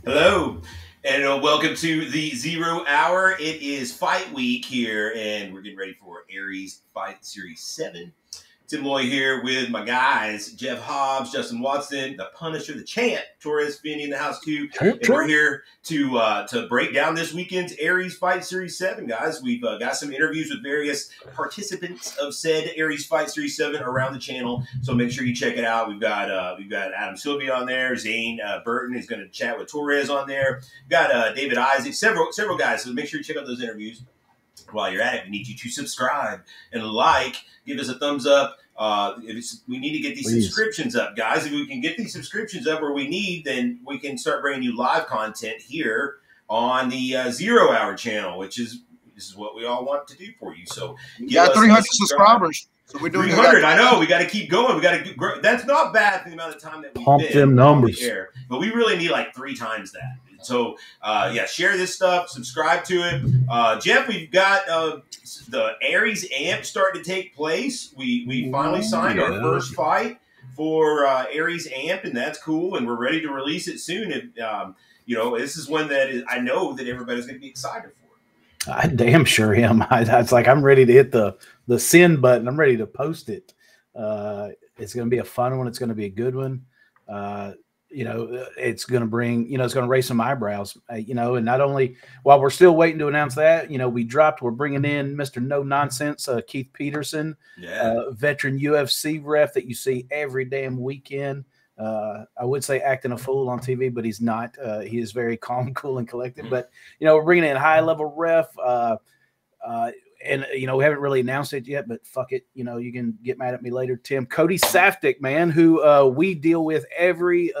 Hello, and welcome to the 0 Hour. It is fight week here, and we're getting ready for Aries Fight Series 7. Tim Loy here with my guys, Jeff Hobbs, Justin Watson, the Punisher, the champ, Torres Finney in the house too. And we're here to break down this weekend's Aries Fight Series 7, guys. We've got some interviews with various participants of said Aries Fight Series 7 around the channel, so make sure you check it out. We've got Adam Sylvia on there. Zane Burton is going to chat with Torres on there. We've got David Isaac, several guys, so make sure you check out those interviews. While you're at it, we need you to subscribe and like. Give us a thumbs up. We need to get these subscriptions up, guys. If we can get these subscriptions up where we need, then we can start bringing you live content here on the 0 Hour channel, this is what we all want to do for you. So we got 300 subscribers. So we're doing 300. I know. We got to keep going. We got to grow. That's not bad for the amount of time that we've pump them numbers. Here, but we really need like 3 times that. So, share this stuff. Subscribe to it. Jeff, we've got the Aries Amp starting to take place. We finally signed our first fight for Aries Amp, and that's cool, and we're ready to release it soon. This is one that I know that everybody's going to be excited for. I damn sure am. It's like I'm ready to hit the send button. I'm ready to post it. It's going to be a fun one. It's going to be a good one. It's going to bring, it's going to raise some eyebrows, and not only while we're still waiting to announce that, we're bringing in Mr. No Nonsense, Keith Peterson, veteran UFC ref that you see every damn weekend. I would say acting a fool on TV, but he's not. He is very calm, cool, and collected. But, we're bringing in high level ref, and, we haven't really announced it yet, but fuck it. You can get mad at me later, Tim. Cody Saftik, man, who we deal with every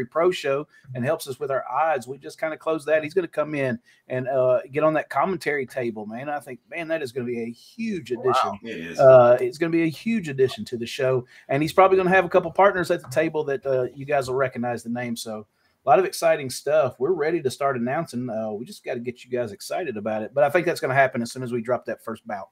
pro show and helps us with our odds. We just kind of closed that. He's going to come in and get on that commentary table, man. I think, man, that is going to be a huge addition. Wow, it is. It's going to be a huge addition to the show. And he's probably going to have a couple partners at the table that you guys will recognize the name. So, a lot of exciting stuff. We're ready to start announcing. We just got to get you guys excited about it. But I think that's going to happen as soon as we drop that first bout.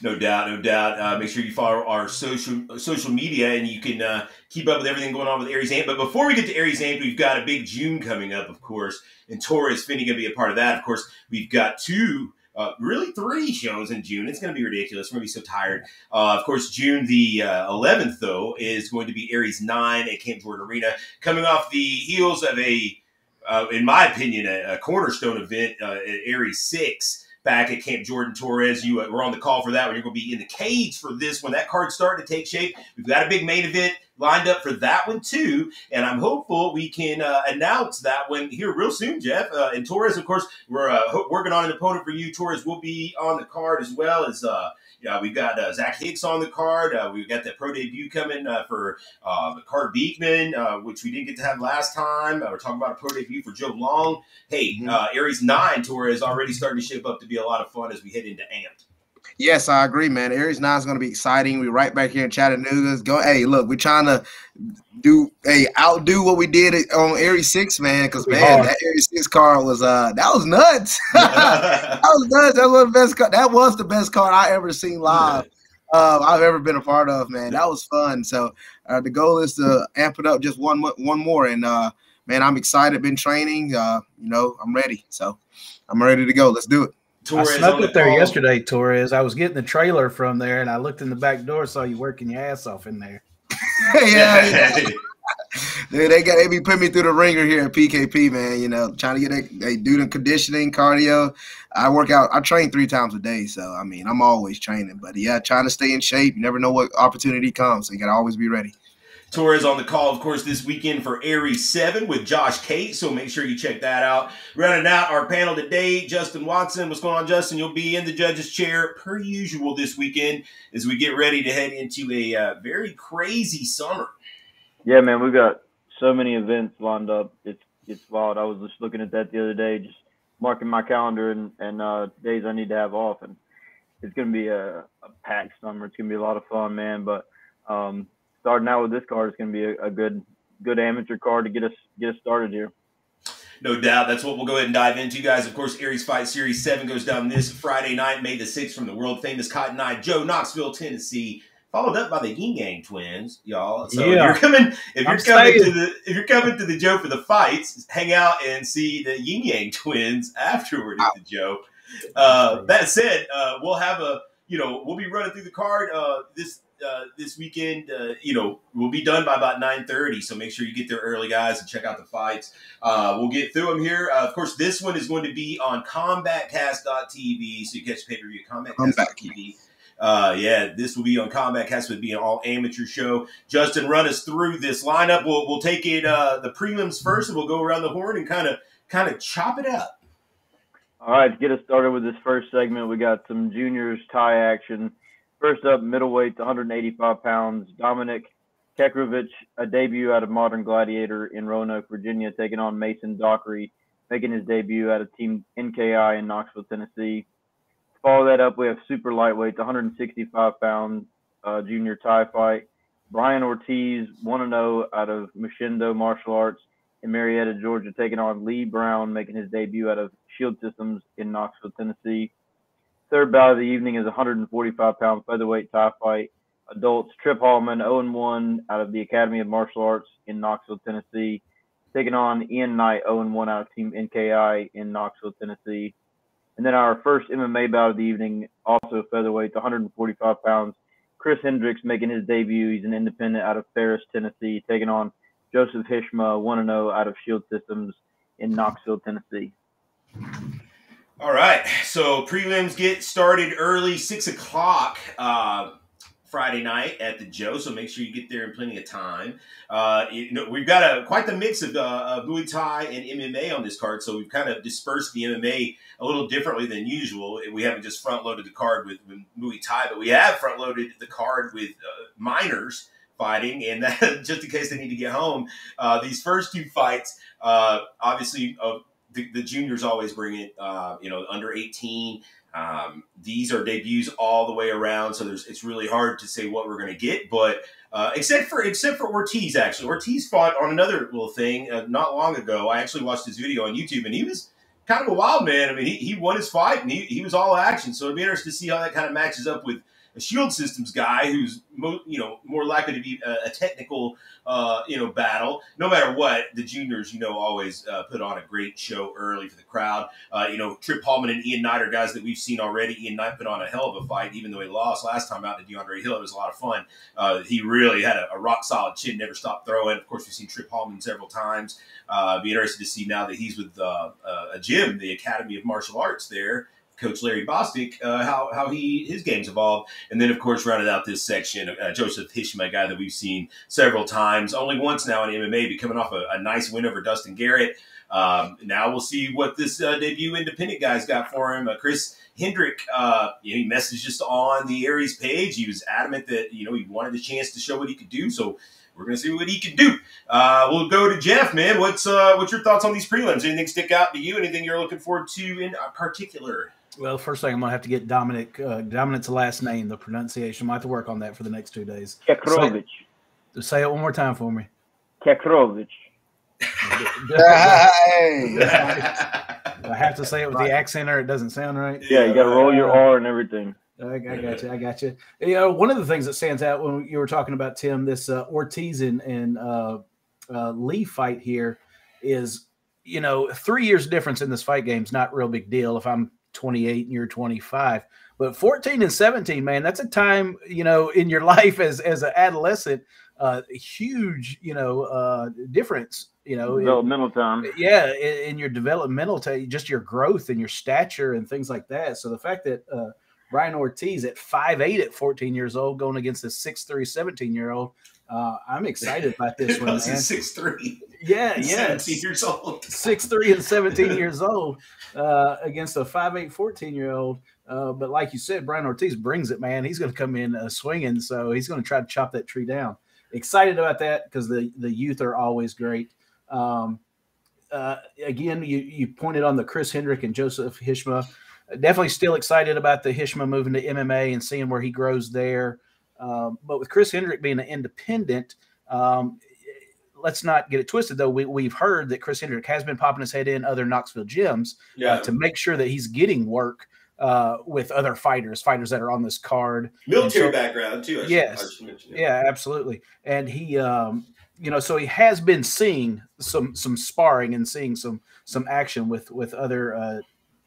No doubt, no doubt. Make sure you follow our social media, and you can keep up with everything going on with Aries Amp. But before we get to Aries Amp, we've got a big June coming up, of course, and Torres Finney going to be a part of that. Of course, we've got 3 shows in June. It's going to be ridiculous. We're going to be so tired. Of course, June the 11th, though, is going to be Aries 9 at Camp Jordan Arena, coming off the heels of in my opinion, a cornerstone event at Aries 6 back at Camp Jordan. Torres, you were on the call for that one. You're going to be in the cage for this one. That card's starting to take shape. We've got a big main event lined up for that one, too. And I'm hopeful we can announce that one here real soon, Jeff. And Torres, of course, we're working on an opponent for you. Torres will be on the card as well as we've got Zach Hicks on the card. We've got that pro debut coming for Carter Beekman, which we didn't get to have last time. We're talking about a pro debut for Joe Long. Hey, Aries 9 tour is already starting to shape up to be a lot of fun as we head into Amped. Yes, I agree, man. Aries 9 is going to be exciting. We're right back here in Chattanooga. Hey, look, we're trying to outdo what we did on Aries 6, man, because, man, that Aries 6 card was that was nuts. That was nuts. That was the best card I ever seen live. I've ever been a part of, man. That was fun. So the goal is to amp it up just one more. And, man, I'm excited. Been training. I'm ready. So I'm ready to go. Let's do it. Torres, I snuck up there yesterday, Torres. I was getting the trailer from there, and I looked in the back door, saw you working your ass off in there. yeah. Dude, they be putting me through the ringer here at PKP, man. Trying to get they do the conditioning, cardio. I work out. I train 3 times a day, so I mean, I'm always training. But yeah, trying to stay in shape. You never know what opportunity comes, so you gotta always be ready. Torres on the call, of course, this weekend for Aries 7 with Josh Cate, so make sure you check that out. Rounding out our panel today, Justin Watson. What's going on, Justin? You'll be in the judge's chair per usual this weekend as we get ready to head into a very crazy summer. Yeah, man, we've got so many events lined up. It's wild. I was just looking at that the other day, just marking my calendar and days I need to have off, and it's going to be a packed summer. It's going to be a lot of fun, man, but starting out with this card is going to be a good amateur card to get us started here. No doubt. That's what we'll go ahead and dive into, guys. Of course, Aries Fight Series 7 goes down this Friday night, May the 6th, from the world-famous Cotton Eye, Joe, Knoxville, Tennessee. followed up by the Yin Yang twins, y'all. So Yeah. if you're coming to the Joe for the fights, hang out and see the Yin Yang twins afterward at the Joe. That said, we'll have we'll be running through the card this weekend. We'll be done by about 9:30, so make sure you get there early, guys, and check out the fights. We'll get through them here. Of course, this one is going to be on combatcast.tv, so you catch the pay-per-view at combatcast.tv. This will be on CombatCast. It'll be an all amateur show. Justin, run us through this lineup. We'll take it the prelims first, and we'll go around the horn and kind of chop it up. All right, to get us started with this first segment, we got some juniors tie action. First up, middleweight, 185 pounds, Dominic Kekrovich, a debut out of Modern Gladiator in Roanoke, Virginia, taking on Mason Dockery, making his debut out of Team NKI in Knoxville, Tennessee. To follow that up, we have super lightweight, 165 pound junior tie fight. Brian Ortiz, 1-0 out of Mushindo Martial Arts in Marietta, Georgia, taking on Lee Brown, making his debut out of Shield Systems in Knoxville, Tennessee. Third bout of the evening is a 145-pound featherweight tie fight. Adults, Trip Hallman, 0-1 out of the Academy of Martial Arts in Knoxville, Tennessee, taking on Ian Knight, 0-1 out of Team NKI in Knoxville, Tennessee. And then our first MMA bout of the evening, also featherweight, 145 pounds. Chris Hendricks making his debut. He's an independent out of Ferris, Tennessee, taking on Joseph Hishma, 1-0 out of Shield Systems in Knoxville, Tennessee. All right, so prelims get started early, 6 o'clock Friday night at the Joe, so make sure you get there in plenty of time. We've got quite the mix of Muay Thai and MMA on this card, so we've kind of dispersed the MMA a little differently than usual. We haven't just front-loaded the card with Muay Thai, but we have front-loaded the card with minors fighting, and that, just in case they need to get home. These first two fights, obviously, the juniors always bring it, under 18. These are debuts all the way around, so it's really hard to say what we're going to get. But except for Ortiz, actually, Ortiz fought on another little thing not long ago. I actually watched his video on YouTube, and he was kind of a wild man. I mean, he won his fight, and he was all action. So it'd be interesting to see how that kind of matches up with a Shield Systems guy who's more likely to be a technical battle. No matter what, the juniors always put on a great show early for the crowd. Trip Hallman and Ian Knight are guys that we've seen already. Ian Knight put on a hell of a fight, even though he lost last time out to DeAndre Hill. It was a lot of fun. He really had a rock solid chin, never stopped throwing. Of course, we've seen Trip Hallman several times. Be interested to see now that he's with a gym, the Academy of Martial Arts there. Coach Larry Bostic, how his game's evolved. And then, of course, rounded out this section, Joseph Hishma, a guy that we've seen several times, only once now in MMA, but coming off a nice win over Dustin Garrett. Now we'll see what this debut independent guy's got for him. Chris Hendrick, he messaged us on the Aries page. He was adamant that, he wanted the chance to show what he could do. So we're going to see what he can do. We'll go to Jeff, man. What's your thoughts on these prelims? Anything stick out to you? Anything you're looking forward to in particular? Well, first thing, I'm going to have to get Dominic's last name, the pronunciation. I'm going to have to work on that for the next 2 days. Kekrovich. Say it one more time for me. Kekrovich. Hey. I have to say it with the accent or it doesn't sound right? Yeah, you got to roll your R and everything. I got you. One of the things that stands out when you were talking about, Tim, this Ortiz and Lee fight here is, 3 years difference in this fight game is not a real big deal if I'm 28 and you're 25. But 14 and 17, man, that's a time, in your life as an adolescent, huge, difference, developmental time. Yeah, in your developmental time, just your growth and your stature and things like that. So the fact that Brian Ortiz at 5'8" at 14 years old going against a 6'3", 17-year-old, I'm excited about this one, man. 6'3". Yeah. 17 years old. 6'3" and 17 years old against a 5'8", 14-year-old. But like you said, Brian Ortiz brings it, man. He's going to come in swinging, so he's going to try to chop that tree down. Excited about that because the youth are always great. Again, you pointed on the Chris Hendrick and Joseph Hishma. Definitely still excited about the Hishma moving to MMA and seeing where he grows there. But with Chris Hendrick being an independent, let's not get it twisted, though. We've heard that Chris Hendrick has been popping his head in other Knoxville gyms to make sure that he's getting work with other fighters that are on this card. Military background too. I should mention, yeah, absolutely. And he, so he has been seeing some sparring and seeing some action with other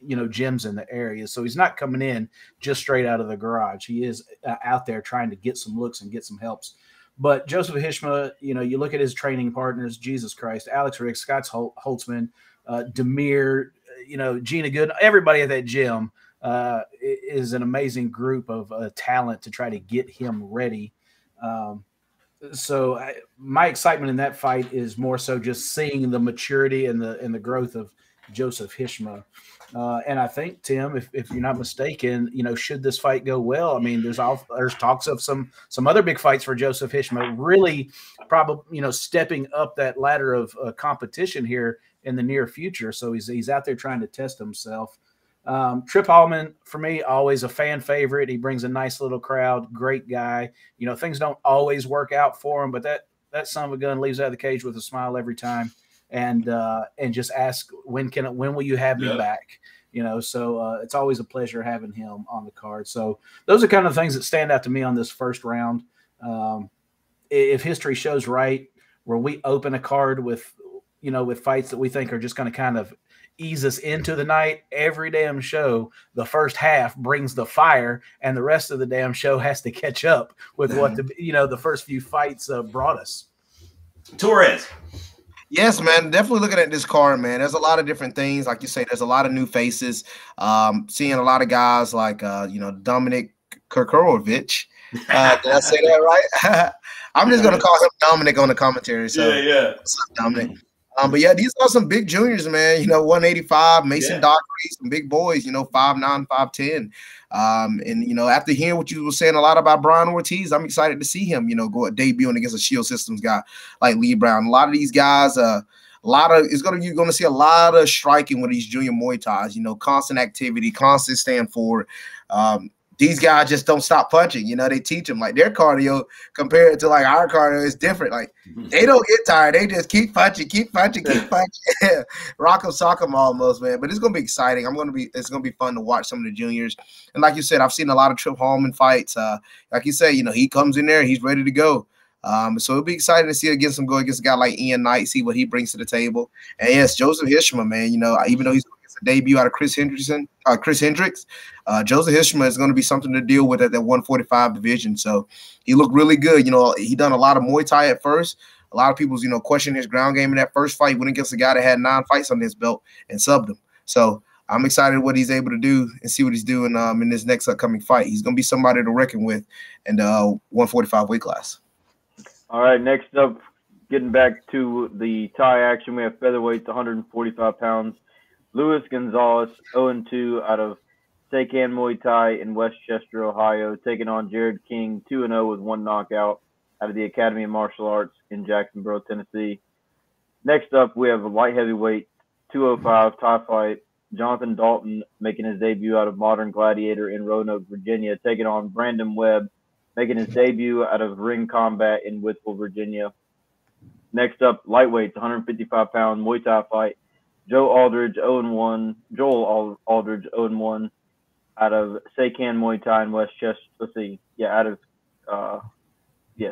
gyms in the area. So he's not coming in just straight out of the garage. He is out there trying to get some looks and get some helps. But Joseph Hishma, you look at his training partners, Jesus Christ, Alex Rick, Scott Holtzman, Demir, Gina Good, everybody at that gym is an amazing group of talent to try to get him ready. So my excitement in that fight is more so just seeing the maturity and the growth of Joseph Hishma. And I think, Tim, if you're not mistaken, should this fight go well, I mean, there's talks of some other big fights for Joseph Hishma, really probably, stepping up that ladder of competition here in the near future. So he's out there trying to test himself. Trip Hallman, for me, always a fan favorite. He brings a nice little crowd, great guy. Things don't always work out for him, but that son of a gun leaves out of the cage with a smile every time. And just ask, when will you have me back? So it's always a pleasure having him on the card. So those are kind of things that stand out to me on this first round. If history shows right, where we open a card with fights that we think are just going to kind of ease us into the night, every damn show, the first half brings the fire, and the rest of the damn show has to catch up with what the first few fights brought us. Torres. Yes, man. Definitely looking at this card, man. There's a lot of different things. Like you say, there's a lot of new faces. Seeing a lot of guys like, Dominic Kurkorovich. Did I say that right? I'm just going to call him Dominic on the commentary. So, yeah. What's up, Dominic? But yeah, these are some big juniors, man. 185, Mason Dockery, some big boys, 5'9", 5'10". And after hearing what you were saying a lot about Brian Ortiz, I'm excited to see him, go debuting against a Shield Systems guy like Lee Brown. A lot of these guys, you're gonna see a lot of striking with these junior Muay Thais, constant activity, constant stand forward. These guys just don't stop punching. They teach them, like, their cardio compared to like our cardio is different. Like, they don't get tired. They just keep punching. Rock 'em, sock 'em almost, man. But it's gonna be exciting. It's gonna be fun to watch some of the juniors. And like you said, I've seen a lot of Trip Hallman fights. Like you say, he comes in there, he's ready to go. So it'll be exciting to see go against a guy like Ian Knight, see what he brings to the table. And yes, Joseph Hishma, man. Even though he's a debut out of Chris Hendricks, Joseph Hishma is going to be something to deal with at that 145 division. So he looked really good. He done a lot of Muay Thai at first. A lot of people's, questioning his ground game in that first fight. Went against a guy that had 9 fights on his belt and subbed him. So I'm excited what he's able to do and see what he's doing in this next upcoming fight. He's going to be somebody to reckon with in the 145 weight class. All right, next up, getting back to the Thai action, we have featherweights, 145 pounds. Luis Gonzalez, 0-2 out of Seikan Muay Thai in Westchester, Ohio, taking on Jared King, 2-0 with 1 knockout out of the Academy of Martial Arts in Jacksonville, Tennessee. Next up, we have a light heavyweight, 205 Thai fight. Jonathan Dalton making his debut out of Modern Gladiator in Roanoke, Virginia, taking on Brandon Webb, making his debut out of Ring Combat in Whitwell, Virginia. Next up, lightweights, 155-pound Muay Thai fight. Joel Aldridge, 0-1 out of Seikan Muay Thai in Westchester. Let's see. Yeah,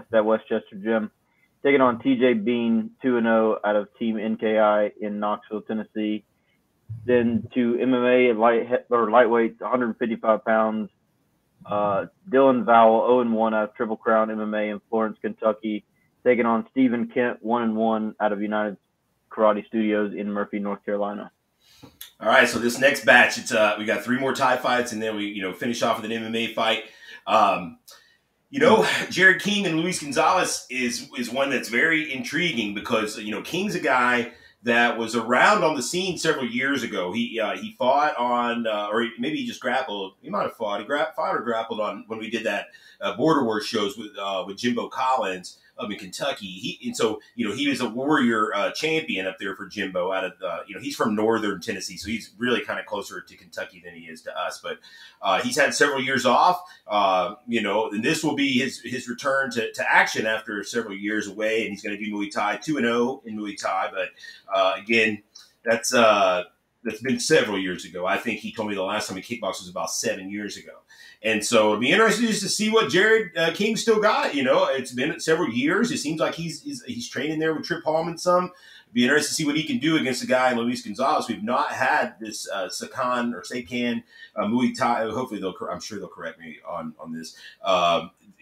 that Westchester gym. Taking on TJ Bean, 2-0 out of Team NKI in Knoxville, Tennessee. Then to MMA lightweight, 155 pounds. Dylan Vowell, 0-1 out of Triple Crown MMA in Florence, Kentucky. Taking on Stephen Kent, 1-1 out of United Karate Studios in Murphy, North Carolina. All right, so this next batch, it's we got 3 more Thai fights, and then we finish off with an MMA fight. Jared King and Luis Gonzalez is one that's very intriguing because King's a guy that was around on the scene several years ago. He fought on, or maybe he just grappled. He might have fought. He fought or grappled on when we did that Border Wars shows with Jimbo Collins up in Kentucky. He was a Warrior champion up there for Jimbo. Out of he's from northern Tennessee, so he's really kind of closer to Kentucky than he is to us. But he's had several years off. And this will be his return to action after several years away, and he's going to do Muay Thai, 2-0 in Muay Thai. But again, that's that's been several years ago. I think he told me the last time he kickboxed was about 7 years ago. And so it'd be interesting just to see what Jared King still got. You know, it's been several years. It seems like he's training there with Trip Hallman some. It'd be interesting to see what he can do against a guy, Luis Gonzalez. We've not had this Sakan or Sakan Muay Thai. Hopefully I'm sure they'll correct me on this.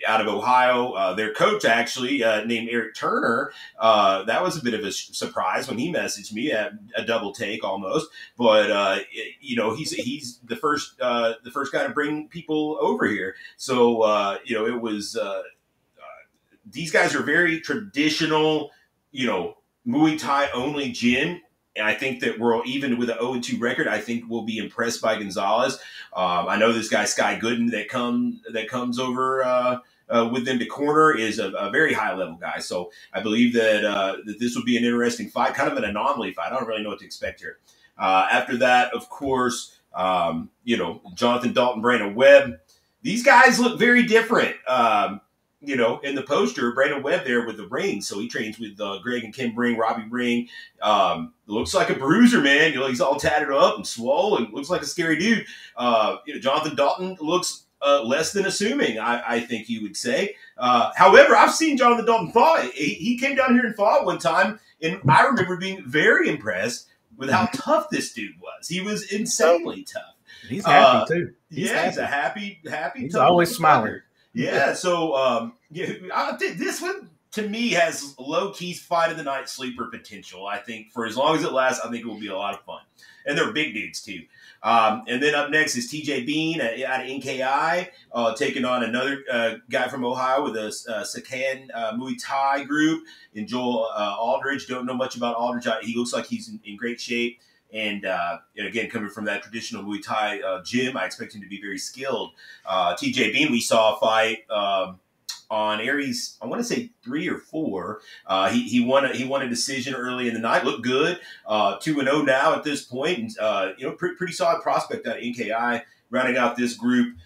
Out of Ohio, their coach actually named Eric Turner. That was a bit of a surprise when he messaged me at a double take almost. But you know, he's the first guy to bring people over here. So you know, it was these guys are very traditional, you know, Muay Thai only gym. And I think that even with an 0-2 record, I think we'll be impressed by Gonzalez. I know this guy, Sky Gooden, that comes over with them to corner is a very high-level guy. So I believe that this will be an interesting fight, kind of an anomaly fight. I don't really know what to expect here. After that, of course, you know, Jonathan Dalton, Brandon Webb. These guys look very different. You know, in the poster, Brandon Webb there with the ring. So he trains with Greg and Kim Ring, Robbie Ring. Looks like a bruiser, man. You know, he's all tatted up and swole and looks like a scary dude. You know, Jonathan Dalton looks less than assuming, I think you would say. However, I've seen Jonathan Dalton fight. He came down here and fought one time, and I remember being very impressed with how tough this dude was. He was insanely tough. He's happy, too. He's a happy. He's always smiling. Yeah, so this one to me has low-key fight of the night sleeper potential. I think for as long as it lasts, I think it will be a lot of fun. And they're big dudes too. And then up next is TJ Bean out of NKI, taking on another guy from Ohio with a Sakan Muay Thai group. And Joel Aldridge. Don't know much about Aldridge. He looks like he's in great shape. And again, coming from that traditional Muay Thai gym, I expect him to be very skilled. TJ Bean, we saw a fight on Aries, I want to say 3 or 4. He won a decision early in the night. Looked good. 2-0 now at this point. And, you know, pretty solid prospect out of NKI. Rounding out this group,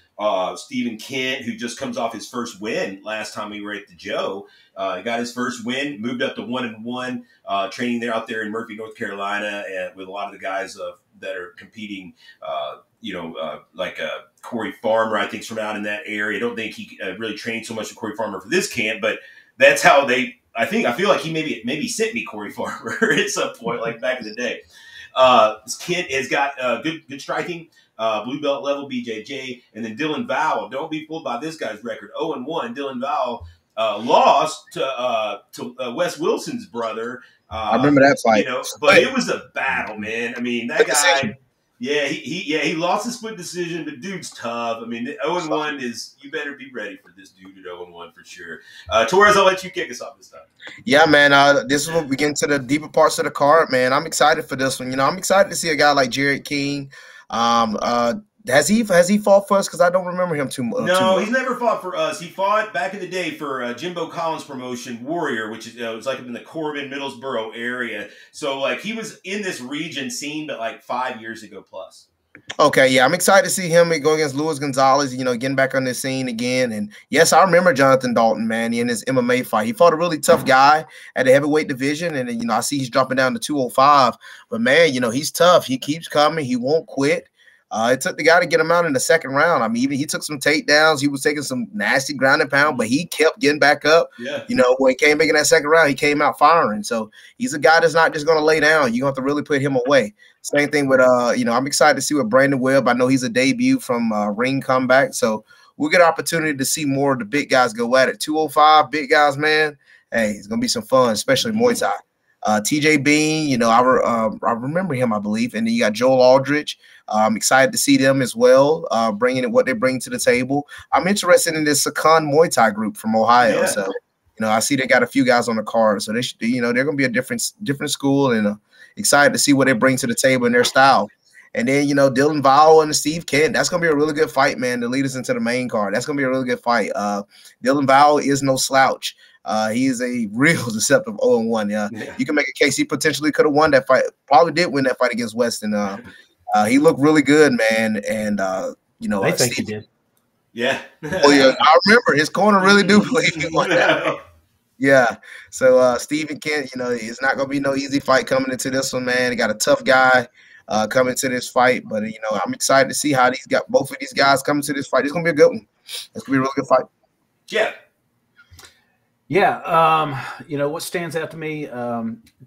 Stephen Kent, who just comes off his first win last time we were at the Joe. He got his first win, moved up to 1-1, training out there in Murphy, North Carolina, and with a lot of the guys that are competing, like Corey Farmer, I think, is from out in that area. I don't think he really trained so much with Corey Farmer for this camp, but that's how I feel like he maybe sent me Corey Farmer at some point, like back in the day. Kent has got good striking. Blue belt level BJJ, and then Dylan Vowell. Don't be fooled by this guy's record. 0-1. Dylan Vowell lost to Wes Wilson's brother. I remember that fight. You know, but it was a battle, man. I mean, that guy. Yeah, he lost a split decision, but dude's tough. I mean, 0-1 is, you better be ready for this dude at 0-1 for sure. Torres, I'll let you kick us off this time. Yeah, man. This is when we get into the deeper parts of the card, man. I'm excited for this one. You know, I'm excited to see a guy like Jared King. Has he fought for us? Because I don't remember him too much. No, he's never fought for us. He fought back in the day for Jimbo Collins' promotion, Warrior, which is it was like in the Corbin, Middlesboro area. So like he was in this region scene, but like 5 years ago plus. Okay, yeah, I'm excited to see him go against Luis Gonzalez, you know, getting back on the scene again. And yes, I remember Jonathan Dalton, man, in his MMA fight. He fought a really tough guy at the heavyweight division, and you know, I see he's dropping down to 205. But man, you know, he's tough. He keeps coming. He won't quit. It took the guy to get him out in the second round. I mean, even he took some takedowns. He was taking some nasty ground and pound, but he kept getting back up. Yeah. You know, when he came back in that second round, he came out firing. So he's a guy that's not just going to lay down. You're going to have to really put him away. Same thing with, you know, I'm excited to see what Brandon Webb. I know he's a debut from ring comeback. So we'll get an opportunity to see more of the big guys go at it. 205, big guys, man. Hey, it's going to be some fun, especially Muay Thai. TJ Bean, you know, I remember him, I believe. And then you got Joel Aldridge. I'm excited to see them as well, bringing in what they bring to the table. I'm interested in this Sakan Muay Thai group from Ohio. Yeah. So, you know, I see they got a few guys on the card. So, they should, you know, they're going to be a different school, and excited to see what they bring to the table in their style. And then, you know, Dylan Vowell and Steve Kent, that's going to be a really good fight, man, to lead us into the main card. That's going to be a really good fight. Dylan Vowell is no slouch. He is a real deceptive 0-1. Yeah. You can make a case he potentially could have won that fight. Probably did win that fight against Weston. He looked really good, man. And, you know, I think he did. Yeah. Oh, yeah. I remember his corner really do believe he won that. Yeah. So, Stephen Kent, you know, it's not going to be no easy fight coming into this one, man. He got a tough guy. coming to this fight. But I'm excited to see how both of these guys coming to this fight. It's gonna be a good one. It's gonna be a really good fight. Yeah. Yeah, what stands out to me,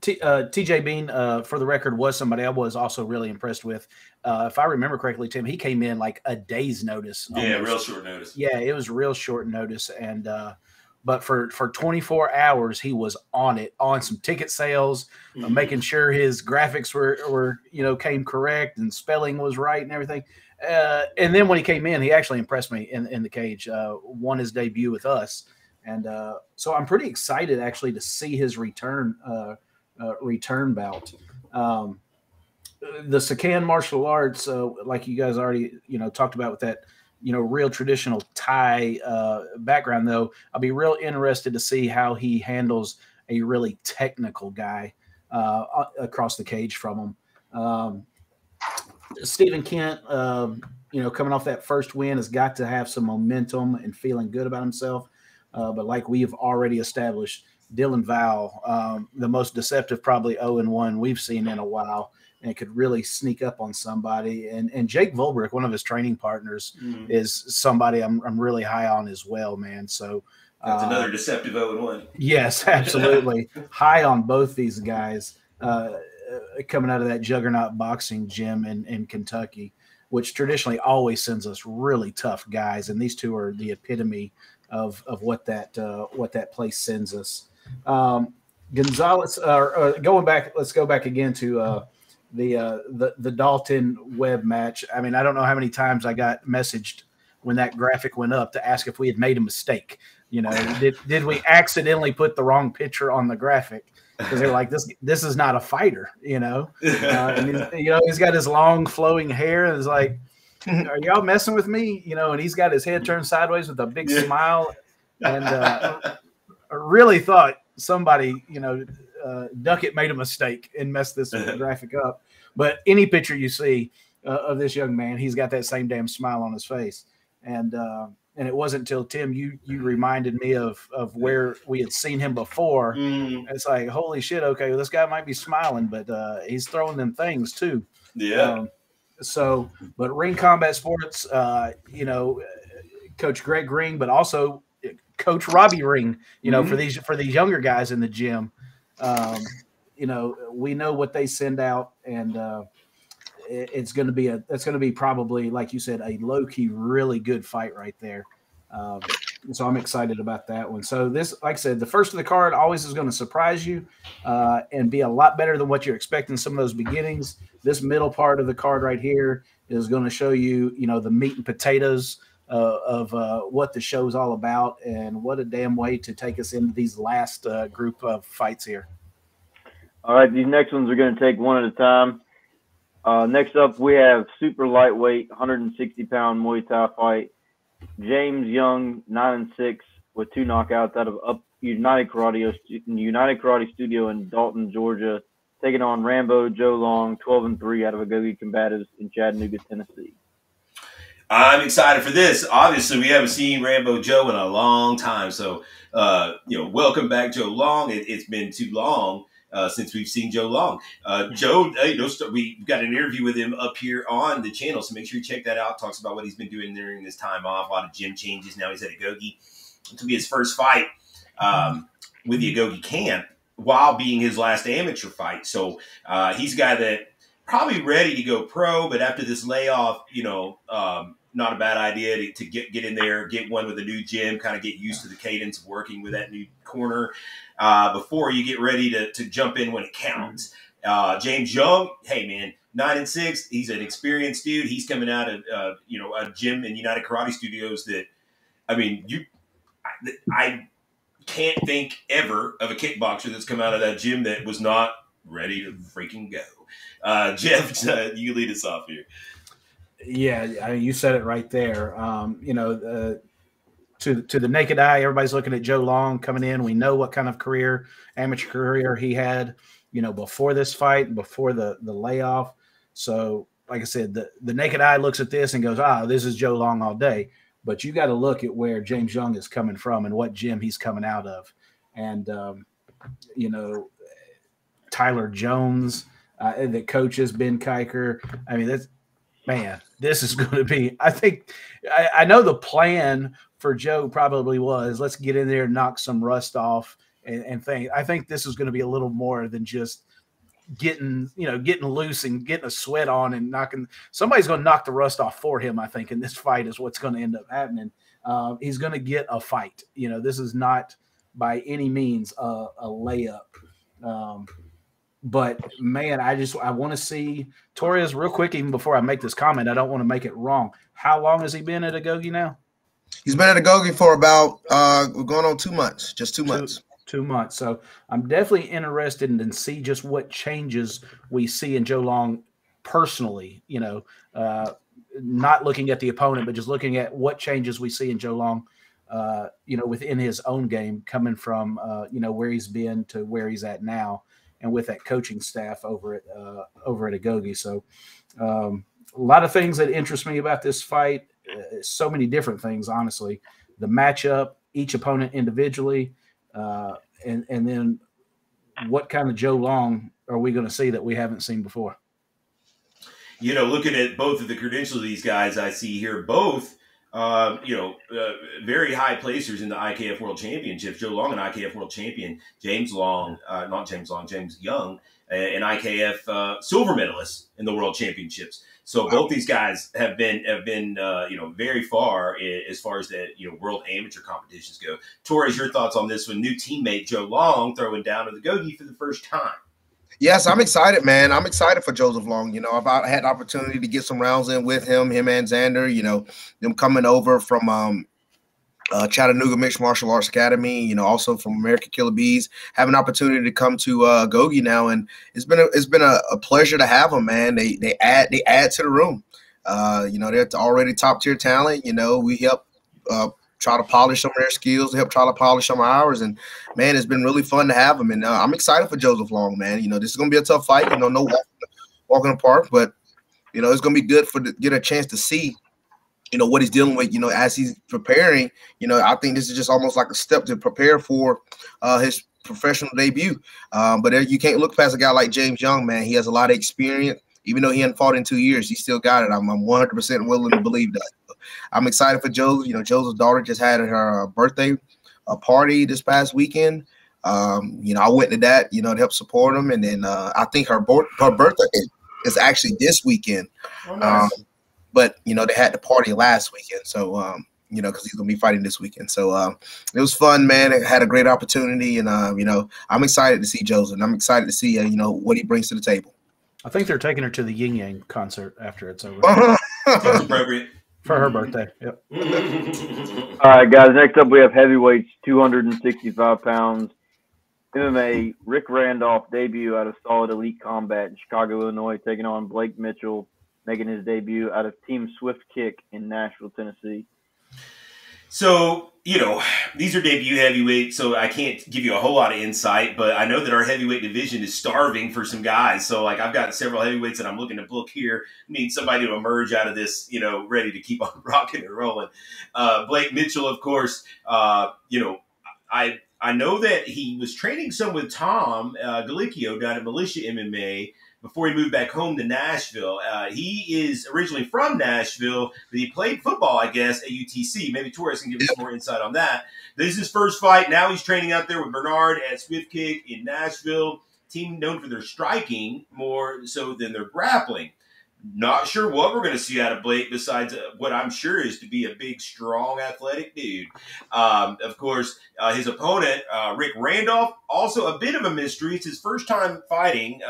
TJ Bean, for the record, was somebody I was also really impressed with. If I remember correctly, Tim, he came in like a day's notice. Yeah, real short notice. Yeah, it was real short notice. And but for 24 hours, he was on it, on some ticket sales, making sure his graphics were came correct and spelling was right and everything. And then when he came in, he actually impressed me in the cage, won his debut with us. And so I'm pretty excited actually to see his return bout. The Sakan martial arts, like you guys already talked about with that real traditional Thai background, though, I'll be real interested to see how he handles a really technical guy across the cage from him. Stephen Kent, coming off that first win, has got to have some momentum and feeling good about himself. But like we have already established, Dylan Val, the most deceptive, probably 0-1 we've seen in a while, and could really sneak up on somebody. And Jake Volbrick, one of his training partners, is somebody I'm really high on as well, man. So that's another deceptive 0-1. Yes, absolutely. High on both these guys coming out of that juggernaut boxing gym in Kentucky, which traditionally always sends us really tough guys. And these two are the epitome of what that place sends us. Gonzalez, going back, let's go back again to the Dalton Webb match. I mean, I don't know how many times I got messaged when that graphic went up to ask if we had made a mistake. Did we accidentally put the wrong picture on the graphic? Because they're like, this is not a fighter, and he's got his long flowing hair, and it's like, are y'all messing with me? And he's got his head turned sideways with a big smile. And I really thought somebody, Duckett made a mistake and messed this graphic up. But any picture you see of this young man, he's got that same damn smile on his face. And it wasn't until, Tim, you reminded me of where we had seen him before. It's like, holy shit, okay, well, this guy might be smiling, but he's throwing them things too. Yeah. But Ring Combat Sports, Coach Greg Ring, but also Coach Robbie Ring, for these younger guys in the gym, we know what they send out, and it's going to be probably, like you said, a low key, really good fight right there. So I'm excited about that one. So this, like I said, the first of the card always is going to surprise you and be a lot better than what you're expecting. Some of those beginnings. This middle part of the card right here is going to show you, the meat and potatoes of what the show is all about, and what a damn way to take us into these last group of fights here. All right, these next ones are going to take one at a time. Next up, we have super lightweight, 160-pound Muay Thai fight. James Young, 9-6, with 2 knockouts out of United Karate Studio in Dalton, Georgia, taking on Rambo Joe Long, 12-3 out of Agoge Combatives in Chattanooga, Tennessee. I'm excited for this. Obviously, we haven't seen Rambo Joe in a long time. So, welcome back, Joe Long. It's been too long since we've seen Joe Long. Joe, we got an interview with him up here on the channel, so make sure you check that out. Talks about what he's been doing during this time off. A lot of gym changes. Now he's at Agoge. It will be his first fight with the Agoge camp while being his last amateur fight. So he's a guy that probably ready to go pro, but after this layoff, not a bad idea to get in there, get one with a new gym, kind of get used to the cadence of working with that new corner before you get ready to jump in when it counts. James Young, hey man, 9-6. He's an experienced dude. He's coming out of a gym in United Karate Studios that, I mean, I can't think ever of a kickboxer that's come out of that gym that was not ready to freaking go. Jeff, you lead us off here. Yeah, I mean, you said it right there. To the naked eye, everybody's looking at Joe Long coming in. We know what kind of amateur career he had, before this fight, before the layoff. So, like I said, the naked eye looks at this and goes, this is Joe Long all day. But you got to look at where James Young is coming from and what gym he's coming out of. And, Tyler Jones, and the coach has been Kiker. I mean, this is going to be. I think I know the plan for Joe probably was let's get in there and knock some rust off and think. I think this is going to be a little more than just getting loose and getting a sweat on and knocking. Somebody's going to knock the rust off for him. I think in this fight is what's going to end up happening. He's going to get a fight. This is not by any means a layup. But man, I want to see Torres real quick. Even before I make this comment, I don't want to make it wrong. How long has he been at Agogi now? He's been at Agogi for about we're going on 2 months, just 2 months. 2 months. So I'm definitely interested in see just what changes we see in Joe Long personally. Not looking at the opponent, but just looking at what changes we see in Joe Long. Within his own game, coming from where he's been to where he's at now. And with that coaching staff over at Agogi. So a lot of things that interest me about this fight, so many different things, honestly. The matchup, each opponent individually, and then what kind of Joe Long are we going to see that we haven't seen before? Looking at both of the credentials of these guys, I see here both very high placers in the IKF World Championships. Joe Long, an IKF World Champion. James Young, an IKF silver medalist in the World Championships. So both these guys have been very far as the world amateur competitions go. Torres, your thoughts on this one? New teammate Joe Long throwing down to the Gogi for the first time. Yes, I'm excited, man. I'm excited for Joseph Long. I've had the opportunity to get some rounds in with him and Xander, them coming over from Chattanooga Mixed Martial Arts Academy, also from American Killer Bees, have an opportunity to come to Gogi now. And it's been a pleasure to have them, man. They add to the room. They're already top tier talent. We help try to polish some of their skills, help try to polish some of ours. And, man, it's been really fun to have them. And I'm excited for Joseph Long, man. This is going to be a tough fight. No walk in the park. But, it's going to be good to get a chance to see, what he's dealing with, as he's preparing. I think this is just almost like a step to prepare for his professional debut. But you can't look past a guy like James Young, man. He has a lot of experience. Even though he hadn't fought in 2 years, he still got it. I'm 100% willing to believe that. I'm excited for Joe. Joe's daughter just had her birthday party this past weekend. I went to that, to help support him. And then I think her birthday is actually this weekend. Oh, nice. But, they had the party last weekend. So, because he's going to be fighting this weekend. So it was fun, man. I had a great opportunity. And, I'm excited to see Joseph. And I'm excited to see, what he brings to the table. I think they're taking her to the Yin Yang concert after it's over. That's appropriate. For her birthday. Yep. All right, guys. Next up, we have heavyweights, 265 pounds. MMA, Rick Randolph debut out of Solid Elite Combat in Chicago, Illinois, taking on Blake Mitchell, making his debut out of Team Swift Kick in Nashville, Tennessee. So, these are debut heavyweights, so I can't give you a whole lot of insight, but I know that our heavyweight division is starving for some guys. So, I've got several heavyweights that I'm looking to book here. I need somebody to emerge out of this, ready to keep on rocking and rolling. Blake Mitchell, of course, I know that he was training some with Tom Galicchio down at Militia MMA before he moved back home to Nashville. He is originally from Nashville, but he played football, I guess, at UTC. Maybe Torres can give us more insight on that. This is his first fight. Now he's training out there with Bernard at Swift Kick in Nashville. Team known for their striking more so than their grappling. Not sure what we're going to see out of Blake besides what I'm sure is to be a big, strong, athletic dude. Of course, his opponent, Rick Randolph, also a bit of a mystery. It's his first time fighting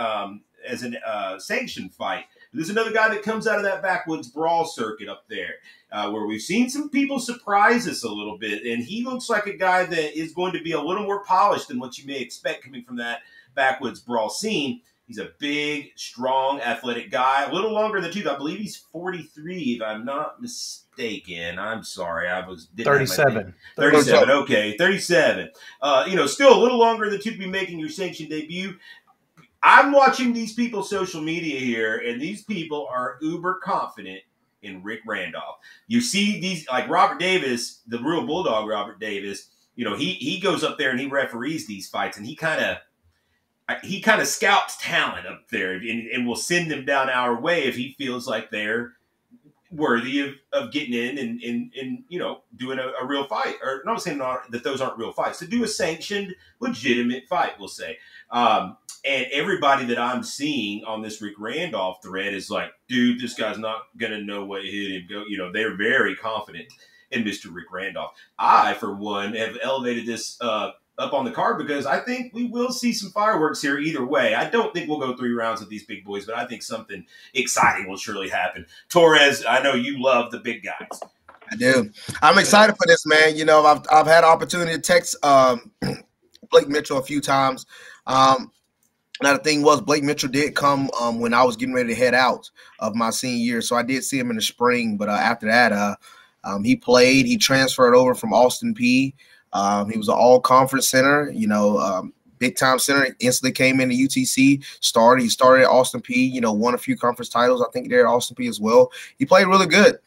as a sanctioned fight. This is another guy that comes out of that backwoods brawl circuit up there, where we've seen some people surprise us a little bit, and he looks like a guy that is going to be a little more polished than what you may expect coming from that backwoods brawl scene. He's a big, strong, athletic guy, a little longer than tooth. I believe he's 43, if I'm not mistaken. I'm sorry, I was 37. 37. Okay, 37. Still a little longer than tooth to be making your sanctioned debut. I'm watching these people's social media here, and these people are uber confident in Rick Randolph. You see these, like Robert Davis, the real Bulldog Robert Davis, he goes up there and he referees these fights, and he kind of, he kind of scouts talent up there and will send them down our way if he feels like they're worthy of getting in and doing a real fight. Or not saying that those aren't real fights. To do a sanctioned, legitimate fight, we'll say. And everybody that I'm seeing on this Rick Randolph thread is like, dude, this guy's not going to know what hit him. They're very confident in Mr. Rick Randolph. I, for one, have elevated this up on the card because I think we will see some fireworks here either way. I don't think we'll go 3 rounds with these big boys, but I think something exciting will surely happen. Torres, I know you love the big guys. I do. I'm excited for this, man. I've had opportunity to text Blake Mitchell a few times. Now, the thing was, Blake Mitchell did come when I was getting ready to head out of my senior year. So I did see him in the spring. But after that, he played. He transferred over from Austin P. He was an all-conference center, big-time center. Instantly came into UTC. He started at Austin P, won a few conference titles, I think, there at Austin P as well. He played really good.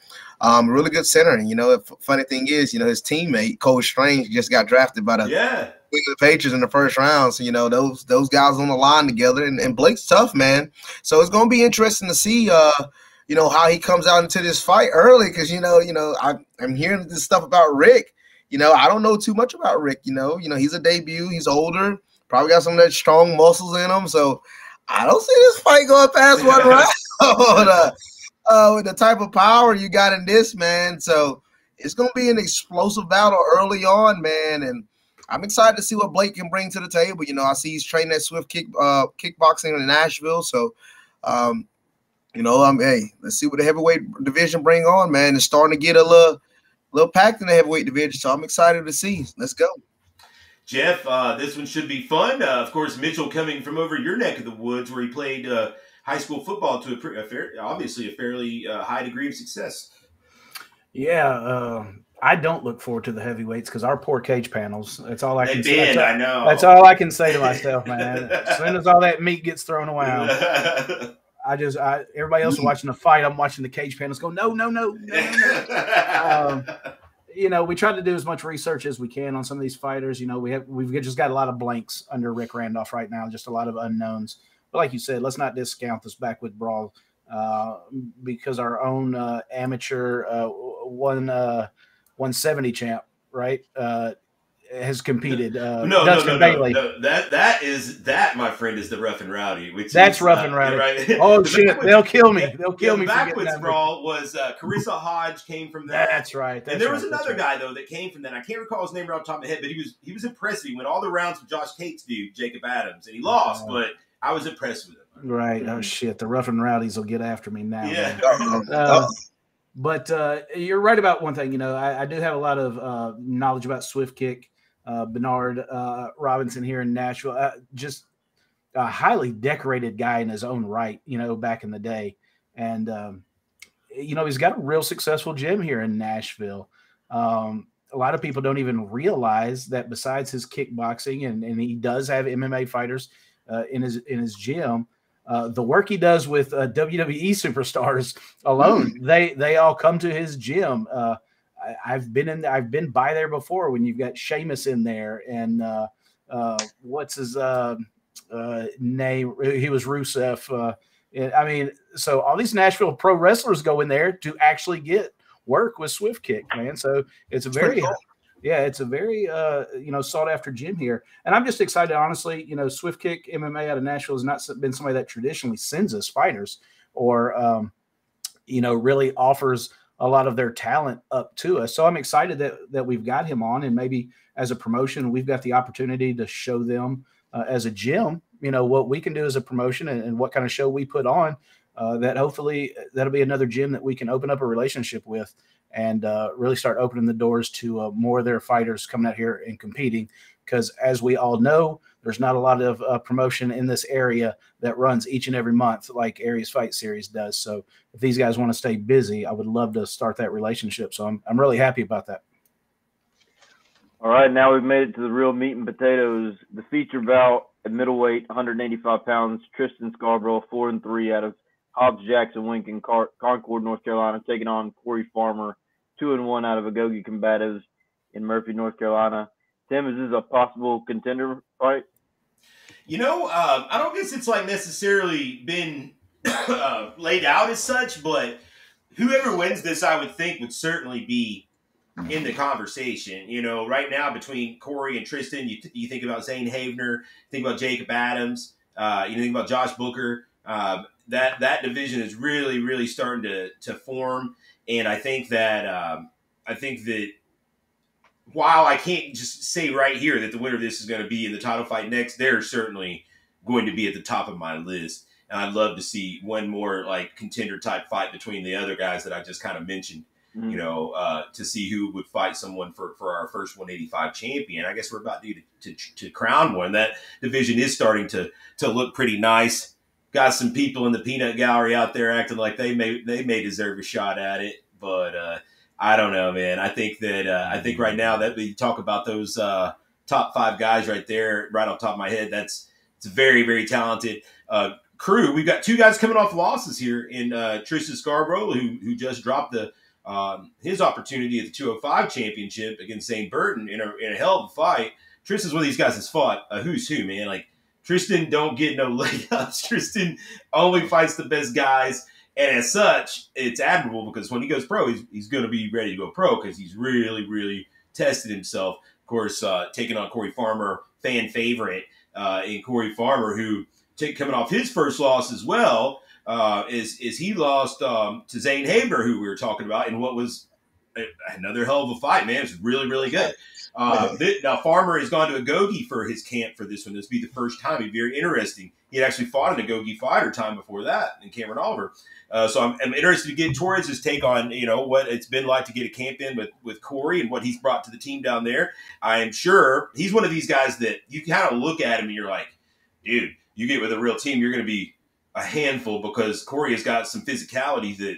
Really good center. And, the funny thing is, his teammate, Cole Strange, just got drafted by the Patriots in the first round. So, those guys on the line together. And Blake's tough, man. So it's going to be interesting to see, how he comes out into this fight early because, I'm hearing this stuff about Rick. I don't know too much about Rick. He's a debut. He's older. Probably got some of that strong muscles in him. So I don't see this fight going past 1 round. With the type of power you got in this, man. So it's going to be an explosive battle early on, man. And I'm excited to see what Blake can bring to the table. I see he's training at Swift kickboxing in Nashville. So, hey, let's see what the heavyweight division bring on, man. It's starting to get a little packed in the heavyweight division. So I'm excited to see. Let's go. Jeff, this one should be fun. Of course, Mitchell coming from over your neck of the woods where he played high school football to obviously a fairly high degree of success. Yeah, I don't look forward to the heavyweights because our poor cage panels. That's all I can say. I know. That's all I can say to myself, man. As soon as all that meat gets thrown around, everybody else is watching the fight. I'm watching the cage panels go, no. We try to do as much research as we can on some of these fighters. We've just got a lot of blanks under Rick Randolph right now, just a lot of unknowns. But like you said, let's not discount this backwoods brawl because our own amateur 170 champ, right, has competed. Dustin Bailey. No. That, my friend, is the Rough and Rowdy. That's Rough and Rowdy. Right? Oh shit! They'll kill me. They'll kill me. The backwoods brawl was Carissa Hodge came from that. That's right. And there was another guy though that came from that. I can't recall his name right off the top of my head, but he was impressive. He went all the rounds with Josh Cates' dude, Jacob Adams, and he lost, but I was impressed with him. Right. Oh shit! The Rough and Rowdies will get after me now. Yeah. But you're right about one thing. I do have a lot of knowledge about Swift Kick. Bernard Robinson here in Nashville, just a highly decorated guy in his own right, back in the day. And, he's got a real successful gym here in Nashville. A lot of people don't even realize that besides his kickboxing, and he does have MMA fighters in his gym, the work he does with WWE superstars alone, they all come to his gym. I've been by there before when you've got Sheamus in there and what's his name? He was Rusev. So all these Nashville pro wrestlers go in there to actually get work with Swift Kick, man. So it's a very sought after gym here. And I'm just excited, honestly. Swift Kick MMA out of Nashville has not been somebody that traditionally sends us fighters or really offers a lot of their talent up to us. So I'm excited that we've got him on, and maybe as a promotion, we've got the opportunity to show them as a gym, what we can do as a promotion and what kind of show we put on, that hopefully that'll be another gym that we can open up a relationship with and really start opening the doors to more of their fighters coming out here and competing. Because as we all know, there's not a lot of promotion in this area that runs each and every month like Aries Fight Series does. So if these guys want to stay busy, I would love to start that relationship. So I'm really happy about that. All right, now we've made it to the real meat and potatoes. The feature bout at middleweight, 185 pounds, Tristan Scarborough, 4-3 out of Hobbs Jackson Wink in Concord, North Carolina, taking on Corey Farmer, 2-1 out of Agogi Combatives in Murphy, North Carolina. Tim, is this a possible contender fight? I don't guess it's like necessarily been laid out as such, but whoever wins this, I would think, would certainly be in the conversation. Right now between Corey and Tristan, you think about Zane Havener, think about Jacob Adams, you think about Josh Booker. That division is really, really starting to form, and I think that while I can't just say right here that the winner of this is going to be in the title fight next, they're certainly going to be at the top of my list. And I'd love to see one more like contender type fight between the other guys that I just kind of mentioned, to see who would fight someone for our first 185 champion. I guess we're about to crown one. That division is starting to look pretty nice. Got some people in the peanut gallery out there acting like they may deserve a shot at it, but I don't know, man. I think right now that we talk about those top 5 guys right there, right off the top of my head, it's a very, very talented crew. We've got 2 guys coming off losses here in Tristan Scarborough, who just dropped his opportunity at the 205 championship against Zane Burton in a hell of a fight. Tristan's one of these guys that's fought a who's who, man. Like, Tristan don't get no layups. Tristan only fights the best guys. And as such, it's admirable because when he goes pro, he's going to be ready to go pro because he's really, really tested himself. Of course, taking on Corey Farmer, fan favorite in Corey Farmer, who coming off his first loss as well, is he lost to Zane Haber, who we were talking about, in what was another hell of a fight, man. It was really, really good. Now, Farmer has gone to Agogi for his camp for this one. This will be the first time. It'd be very interesting. He had actually fought an Agogi fighter time before that in Cameron Oliver. So I'm interested to get Torres' take on, what it's been like to get a camp in with Corey and what he's brought to the team down there. I am sure he's one of these guys that you kind of look at him and you're like, dude, you get with a real team, you're going to be a handful because Corey has got some physicality that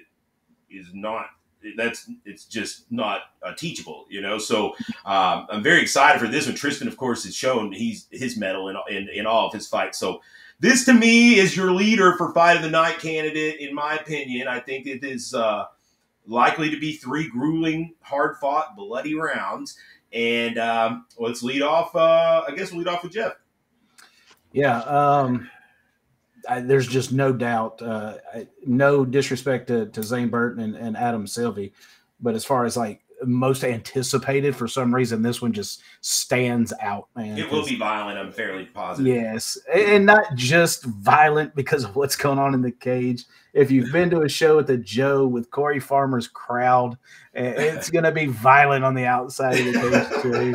is not – it's just not teachable, So I'm very excited for this one. Tristan, of course, has shown his mettle in all of his fights. So this, to me, is your leader for fight of the night candidate, in my opinion. I think it is likely to be 3 grueling, hard-fought, bloody rounds. And let's lead off. I guess we'll lead off with Jeff. Yeah. There's just no doubt, no disrespect to Zane Burton and Adam Sylvie, but as far as like most anticipated, for some reason, this one just stands out, man. It will be violent, I'm fairly positive. Yes, and not just violent because of what's going on in the cage. If you've been to a show at the Joe with Corey Farmer's crowd, it's going to be violent on the outside of the cage too.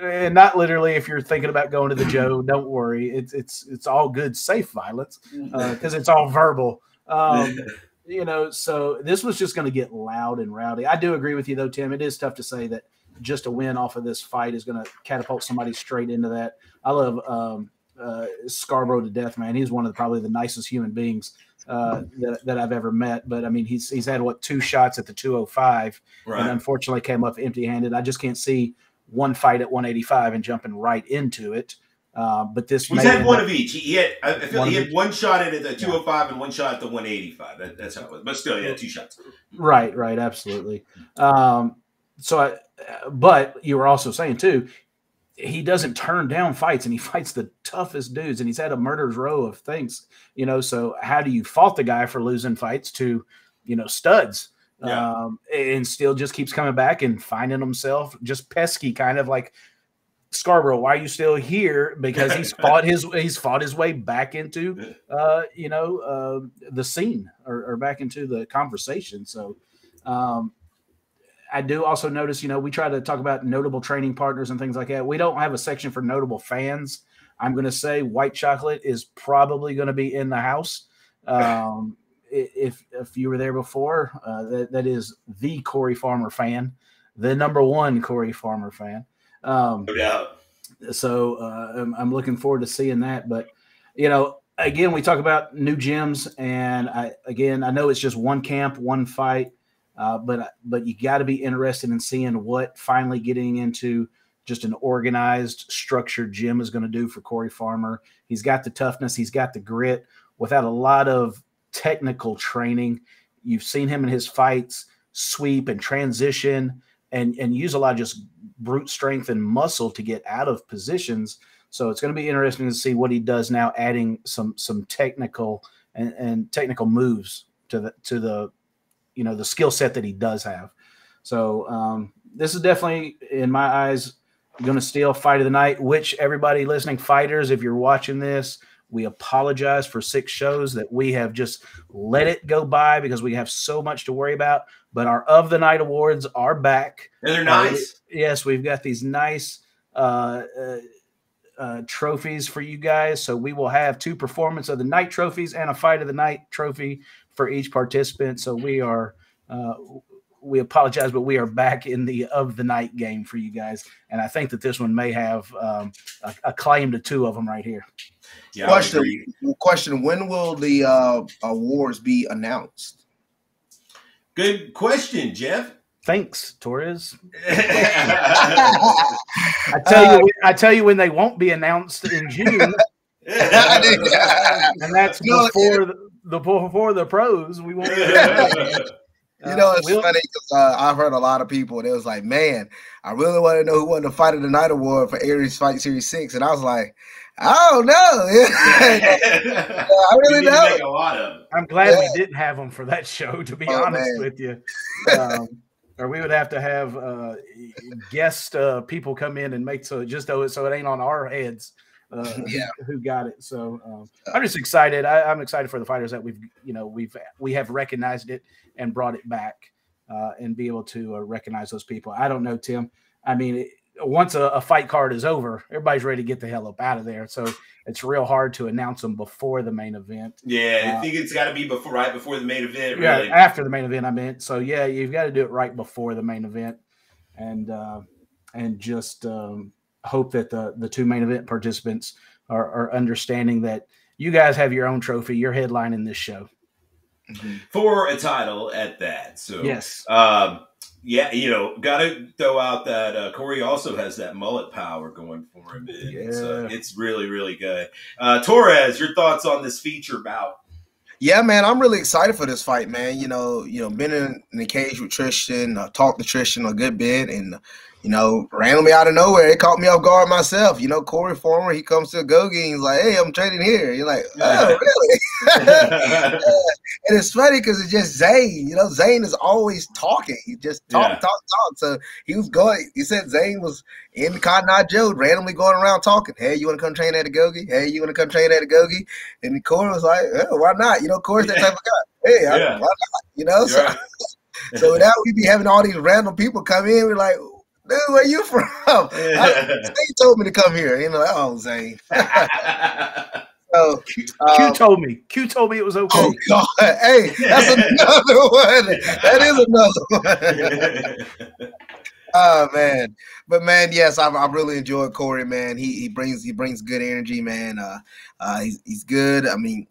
And not literally. If you're thinking about going to the Joe, don't worry. It's all good, safe violence because it's all verbal. So this was just going to get loud and rowdy. I do agree with you, though, Tim. It is tough to say that just a win off of this fight is going to catapult somebody straight into that. I love Scarborough to death, man. He's one of probably the nicest human beings that I've ever met. But, I mean, he's had, 2 shots at the 205 and unfortunately came up empty-handed. I just can't see one fight at 185 and jumping right into it. But this he's had one of each. He had one shot at the 205 and one shot at the 185. That's how it was. But still, yeah, 2 shots. Right, absolutely. But you were also saying too, he doesn't turn down fights, and he fights the toughest dudes, and he's had a murderer's row of things. So how do you fault the guy for losing fights to, studs? Yeah. And still just keeps coming back and finding himself just pesky, kind of like Scarborough. Why are you still here? Because he's fought his way back into the scene or back into the conversation. So I do also notice, we try to talk about notable training partners and things like that. We don't have a section for notable fans. I'm going to say White Chocolate is probably going to be in the house. If you were there before, that is the Corey Farmer fan, the #1 Corey Farmer fan. No doubt. So I'm looking forward to seeing that. But, again, we talk about new gyms, and I know it's just one camp, one fight, but you got to be interested in seeing what finally getting into just an organized, structured gym is going to do for Corey Farmer. He's got the toughness. He's got the grit without a lot of technical training. You've seen him in his fights sweep and transition and use a lot of just brute strength and muscle to get out of positions. So it's going to be interesting to see what he does now, adding some technical and technical moves to the the skill set that he does have. So this is definitely, in my eyes, going to steal fight of the night, which everybody listening, fighters, if you're watching this, we apologize for 6 shows that we have just let it go by because we have so much to worry about. But our of the night awards are back. And they're nice. Yes, we've got these nice trophies for you guys. So we will have 2 performance of the night trophies and a fight of the night trophy for each participant. So we apologize, but we are back in the of the night game for you guys. And I think that this one may have a claim to 2 of them right here. Yeah, question. When will the awards be announced? Good question, Jeff. Thanks, Torres. I tell you when they won't be announced in June. And that's before the pros. We won't. It's funny because I've heard a lot of people, and it was like, man, I really want to know who won the Fight of the Night award for Aries Fight Series 6. And I was like, I don't know. I really know. I'm glad we didn't have them for that show, to be honest with you. Or we would have to have guest people come in and make so it ain't on our heads who got it. So I'm just excited. I'm excited for the fighters that we have recognized it and brought it back and be able to recognize those people. I don't know, Tim. I mean, once a fight card is over, everybody's ready to get the hell up out of there. So it's real hard to announce them before the main event. Yeah, I think it's got to be right before the main event. Yeah, really. After the main event, I meant. So yeah, you've got to do it right before the main event, and just hope that the 2 main event participants are understanding that you guys have your own trophy. You're headlining this show for a title at that. So yes. Yeah, got to throw out that Corey also has that mullet power going for him. So it's really, really good. Torres, your thoughts on this feature bout? Yeah, man, I'm really excited for this fight, man. Been in the cage with Tristan, talked to Tristan a good bit, and randomly out of nowhere, it caught me off guard myself. Corey Former, he comes to a go-gi and he's like, hey, I'm training here. You're like, oh, really? And it's funny because it's just Zane. Zane is always talking. He just talk. So he was going. He said Zane was in Cotton Eye Joe, randomly going around talking. Hey, you want to come train at a go-gi? Hey, you want to come train at a go-gi? And Corey was like, oh, why not? Corey's that type of guy. Hey, why not? So now we be having all these random people come in. We're like, dude, where you from? Zane told me to come here. Oh, Zane. So, Q told me. Q told me it was okay. Oh, God. Hey, that's another one. That is another one. Oh, man. But, man, yes, I really enjoyed Corey, man. He brings good energy, man. He's good. I mean,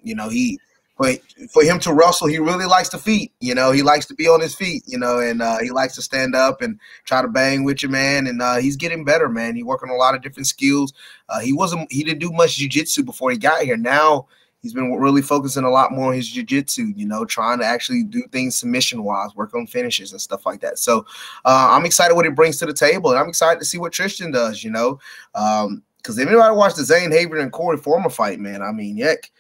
for him to wrestle, he really likes the feet. He likes to be on his feet, and he likes to stand up and try to bang with you, man. And he's getting better, man. He's working on a lot of different skills. He didn't do much jiu-jitsu before he got here. Now he's been really focusing a lot more on his jiu-jitsu, trying to actually do things submission-wise, work on finishes and stuff like that. So I'm excited what it brings to the table, and I'm excited to see what Tristan does, because if anybody watched the Zane Haver and Corey Former fight, man, I mean, heck,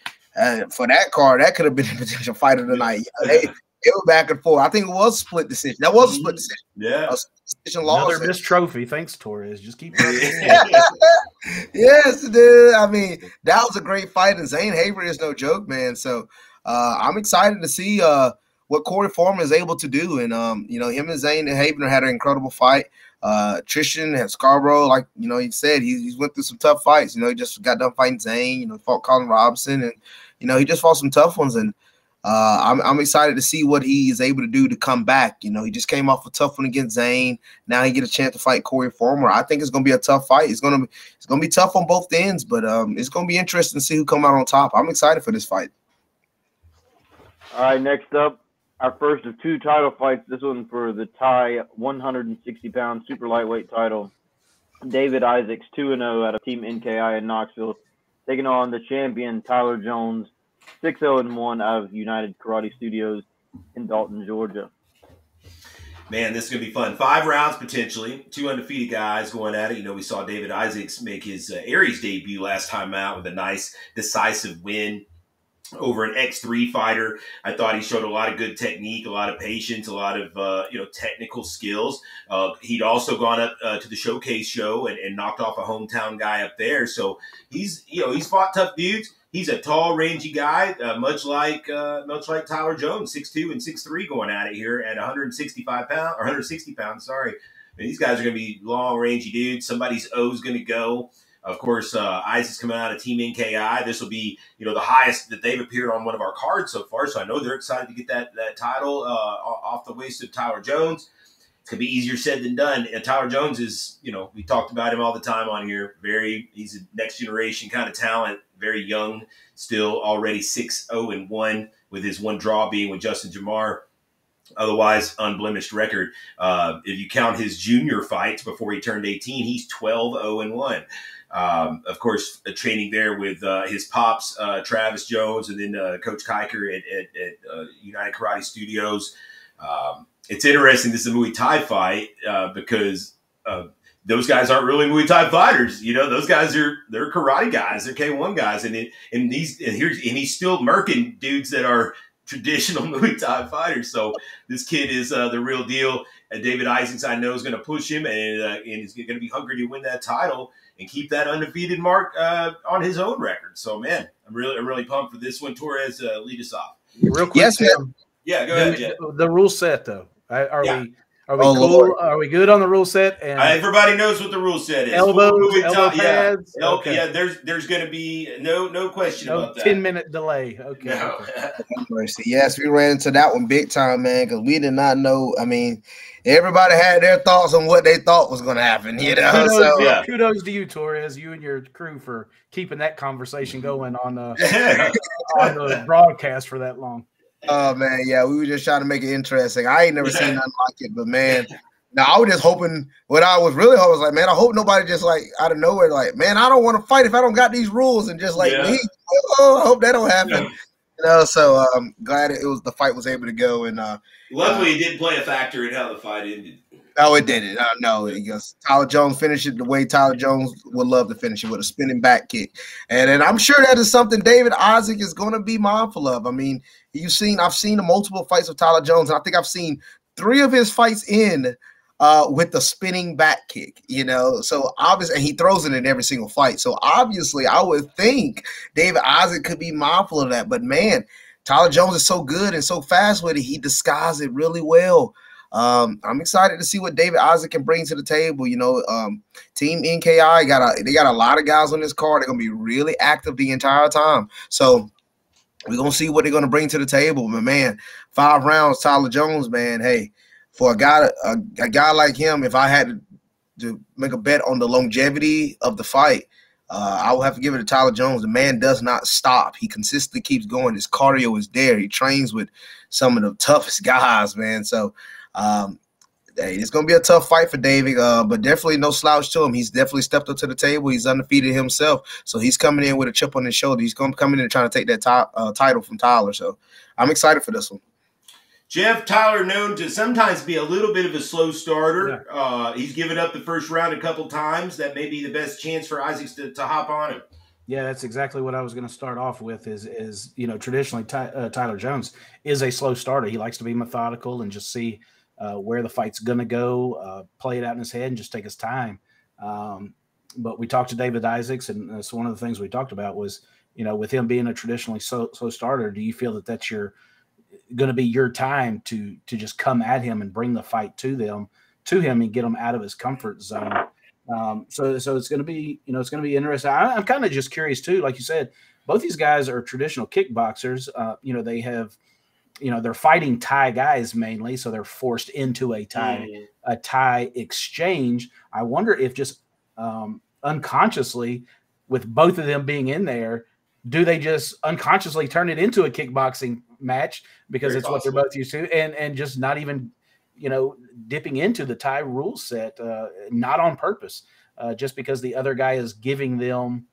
for that card, that could have been a potential fight of the night. They were back and forth. I think it was a split decision. That was a split decision. Yeah. Another missed trophy. Thanks, Torres. Just keep going. Yes, dude. I mean, that was a great fight, and Zane Haver is no joke, man. So I'm excited to see what Corey Foreman is able to do. And, him and Zane Haver had an incredible fight. Tristan and Scarborough, like, he said, he's went through some tough fights. He just got done fighting Zane, fought Colin Robinson, and, he just fought some tough ones. And I'm excited to see what he is able to do to come back. He just came off a tough one against Zane. Now he get a chance to fight Corey Former. I think it's going to be a tough fight. It's going to be tough on both ends, but it's going to be interesting to see who come out on top. I'm excited for this fight. All right, next up, our first of 2 title fights. This one for the Tie 160-pound super lightweight title. David Isaacs, 2-0 out of Team NKI in Knoxville, taking on the champion Tyler Jones, 6-0-1 out of United Karate Studios in Dalton, Georgia. Man, this is going to be fun. 5 rounds potentially. 2 undefeated guys going at it. You know, we saw David Isaacs make his Aries debut last time out with a nice, decisive win over an X3 fighter. I thought he showed a lot of good technique, a lot of patience, a lot of technical skills. He'd also gone up to the showcase show and knocked off a hometown guy up there. So he's fought tough dudes. He's a tall, rangy guy, much like Tyler Jones, 6'2" and 6'3", going at it here at 160 pounds. Sorry, and these guys are going to be long, rangy dudes. Somebody's O's going to go. Of course, Isaac's coming out of Team NKI. This will be, the highest that they've appeared on one of our cards so far. So I know they're excited to get that title off the waist of Tyler Jones. It's going to be easier said than done. And Tyler Jones is, we talked about him all the time on here. He's a next generation kind of talent, very young, still already 6-0-1 with his one draw being with Justin Jamar. Otherwise, unblemished record. If you count his junior fights before he turned 18, he's 12-0-1. Of course, training there with his pops, Travis Jones, and then Coach Kiker at United Karate Studios. It's interesting. This is a Muay Thai fight because those guys aren't really Muay Thai fighters. Those guys they're karate guys. They're K1 guys, and he's still murking dudes that are traditional Muay Thai fighters. So this kid is the real deal. David Isaacs, I know, is going to push him, and he's going to be hungry to win that title and keep that undefeated mark on his own record. So, man, I'm really pumped for this one. Torres, lead us off. Real quick, yes, Sam. Yeah, go ahead, Jeff. The rule set, though. Are Yeah. we cool? Lord. Are we good on the rule set? And Everybody knows what the rule set is. elbow pads. pads. Okay. Yeah, there's going to be no question about that. 10-minute delay. Okay. No. Mercy. Yes, we ran into that one big time, man, because we did not know. I mean, everybody had their thoughts on what they thought was going to happen, Kudos to you, Torres, you and your crew for keeping that conversation going on the broadcast for that long. Oh, man, yeah, we were just trying to make it interesting. I ain't never seen nothing like it, but, man, now I was just hoping – what I was really hoping was like, man, I hope nobody just, like, out of nowhere, like, man, I don't want to fight if I don't got these rules and just, like, leave. Oh, I hope that don't happen. So I'm glad the fight was able to go. And luckily, it didn't play a factor in how the fight ended. Oh, it didn't. No, because Tyler Jones finished it the way Tyler Jones would love to finish it, with a spinning back kick. And I'm sure that is something David Isaac is going to be mindful of. I mean, I've seen the multiple fights of Tyler Jones, and I think I've seen 3 of his fights with the spinning back kick, So obviously, and he throws it in every single fight. So obviously, I would think David Isaac could be mindful of that. But man, Tyler Jones is so good and so fast with it. He disguised it really well. I'm excited to see what David Isaac can bring to the table. Team NKI they got a lot of guys on this card. They're gonna be really active the entire time. So we're gonna see what they're gonna bring to the table. But man, 5 rounds, Tyler Jones, man. Hey, for a guy like him, if I had to make a bet on the longevity of the fight, I would have to give it to Tyler Jones. The man does not stop. He consistently keeps going. His cardio is there. He trains with some of the toughest guys, man. So it's going to be a tough fight for David, but definitely no slouch to him. He's definitely stepped up to the table. He's undefeated himself. So he's coming in with a chip on his shoulder. He's going to come in and trying to take that title from Tyler. So I'm excited for this one. Jeff, Tyler known to sometimes be a little bit of a slow starter. Yeah. He's given up the first round a couple times. That may be the best chance for Isaacs to hop on him. Yeah, that's exactly what I was going to start off with is traditionally Tyler Jones is a slow starter. He likes to be methodical and just see where the fight's going to go, play it out in his head and just take his time. But we talked to David Isaacs, and that's one of the things we talked about was, with him being a traditionally slow starter, do you feel that that's going to be your time to just come at him and bring the fight to him and get him out of his comfort zone? So it's going to be, it's going to be interesting. I'm kind of just curious too. Like you said, both these guys are traditional kickboxers. They have, they're fighting Thai guys mainly. So they're forced into a Thai exchange. I wonder if just unconsciously, with both of them being in there, do they just unconsciously turn it into a kickboxing match because it's what they're both used to, and just not even, dipping into the Thai rule set, not on purpose, just because the other guy is giving them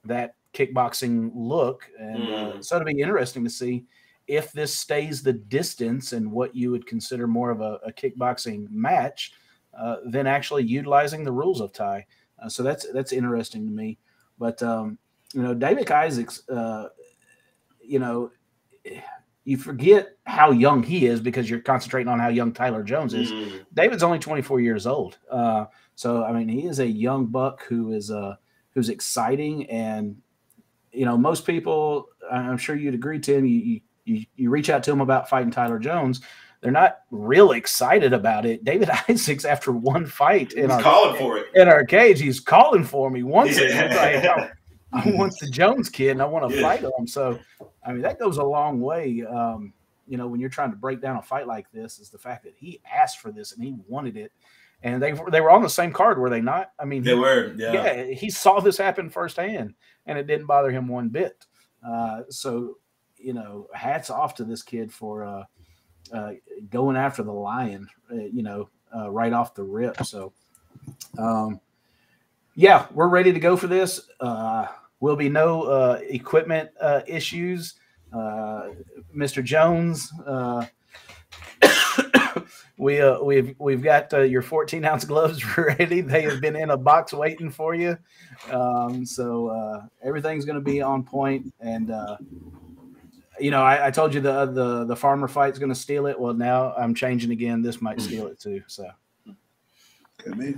that kickboxing look. And so it'll be interesting to see. if this stays the distance and what you would consider more of a kickboxing match, then actually utilizing the rules of Thai. So that's interesting to me. But David Isaacs, you forget how young he is because you're concentrating on how young Tyler Jones is. David's only 24 years old. So I mean, he is a young buck who's exciting, and most people, I'm sure you'd agree, Tim, you reach out to him about fighting Tyler Jones, they're not real excited about it. David Isaacs, after one fight in our cage, he's calling for me once. He's like, I want the Jones kid and I want to fight him. So, I mean, that goes a long way. When you're trying to break down a fight like this, is the fact that he asked for this and he wanted it. And they were on the same card, were they not? I mean, they were. Yeah, he saw this happen firsthand, and it didn't bother him one bit. So, hats off to this kid for going after the lion, right off the rip. So, we're ready to go for this. Will be no equipment issues. Mr. Jones, we've got your 14-ounce gloves ready. They have been in a box waiting for you. So everything's going to be on point. And I told you the farmer fight's going to steal it. Well, now I'm changing again. This might steal it too. So, could be.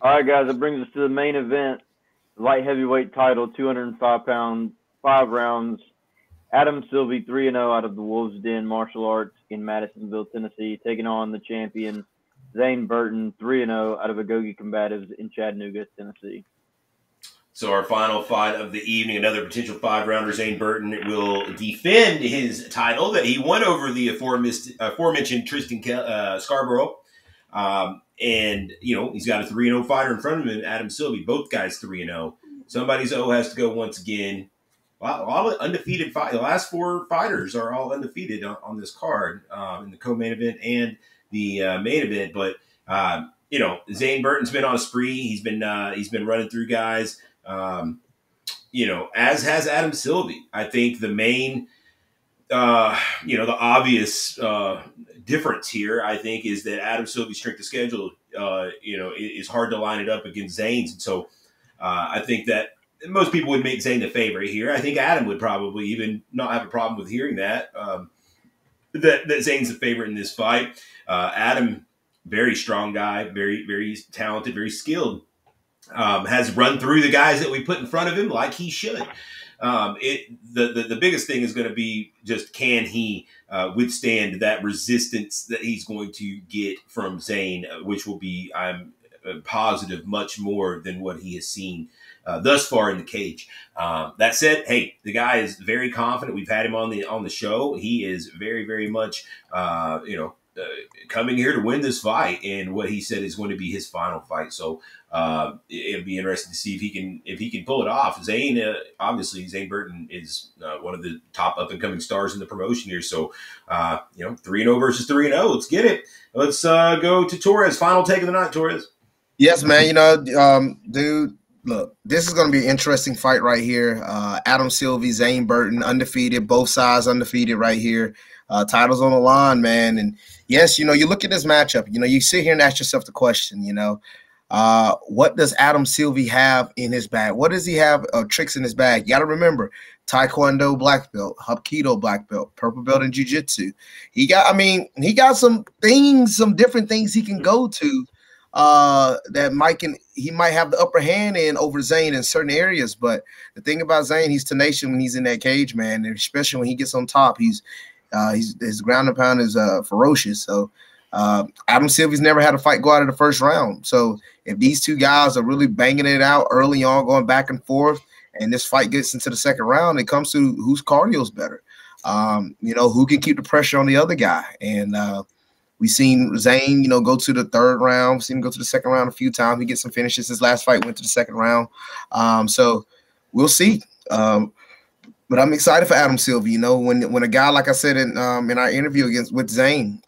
All right, guys. That brings us to the main event, light heavyweight title, 205 pounds, 5 rounds. Adam Sylvie, 3-0 out of the Wolves Den Martial Arts in Madisonville, Tennessee, taking on the champion, Zane Burton, 3-0 out of Agoge Combatives in Chattanooga, Tennessee. So our final fight of the evening, another potential 5-rounder, Zane Burton will defend his title that he won over the aforementioned Tristan Scarborough. And, he's got a 3-0 fighter in front of him, Adam Sylvie, both guys 3-0. Somebody's O has to go once again. Wow, all undefeated fight. The last 4 fighters are all undefeated on this card in the co-main event and the main event. But Zane Burton's been on a spree. He's been running through guys. As has Adam Sylvie. I think the main, the obvious difference here, I think, is that Adam Sylvie's strength of schedule, is hard to line it up against Zane's. And so I think that most people would make Zane the favorite here. I think Adam would probably even not have a problem with hearing that Zane's the favorite in this fight. Adam, very strong guy, very, very talented, very skilled. Has run through the guys that we put in front of him like he should. The biggest thing is going to be just, can he withstand that resistance that he's going to get from Zane, which will be, I'm positive, much more than what he has seen thus far in the cage. That said, hey, the guy is very confident. We've had him on the show. He is very, very much, coming here to win this fight, and what he said is going to be his final fight. So it'll be interesting to see if he can pull it off. Zane, obviously, Zane Burton is one of the top up and coming stars in the promotion here. So 3-0 versus 3-0. Let's get it. Let's go to Torres. Final take of the night, Torres. Yes, man. Dude. Look, this is going to be an interesting fight right here. Adam Sylvie, Zane Burton, undefeated, both sides undefeated right here. Titles on the line, man. And yes, you look at this matchup, you sit here and ask yourself the question, what does Adam Sylvie have in his bag? What does he have of tricks in his bag? You got to remember, Taekwondo black belt, Hapkido black belt, purple belt in jiu-jitsu. He got some different things he can go to that he might have the upper hand in over Zane in certain areas. But the thing about Zane, he's tenacious when he's in that cage, man, and especially when he gets on top. His ground and pound is ferocious. So Adam Sylvie's never had a fight go out of the first round. So if these two guys are really banging it out early on, going back and forth, and this fight gets into the second round, it comes to whose cardio's better. Who can keep the pressure on the other guy. And we've seen Zane, go to the third round. We've seen him go to the second round a few times. He gets some finishes. His last fight went to the second round. So we'll see. But I'm excited for Adam Sylvie. When a guy, like I said in our interview with Zane,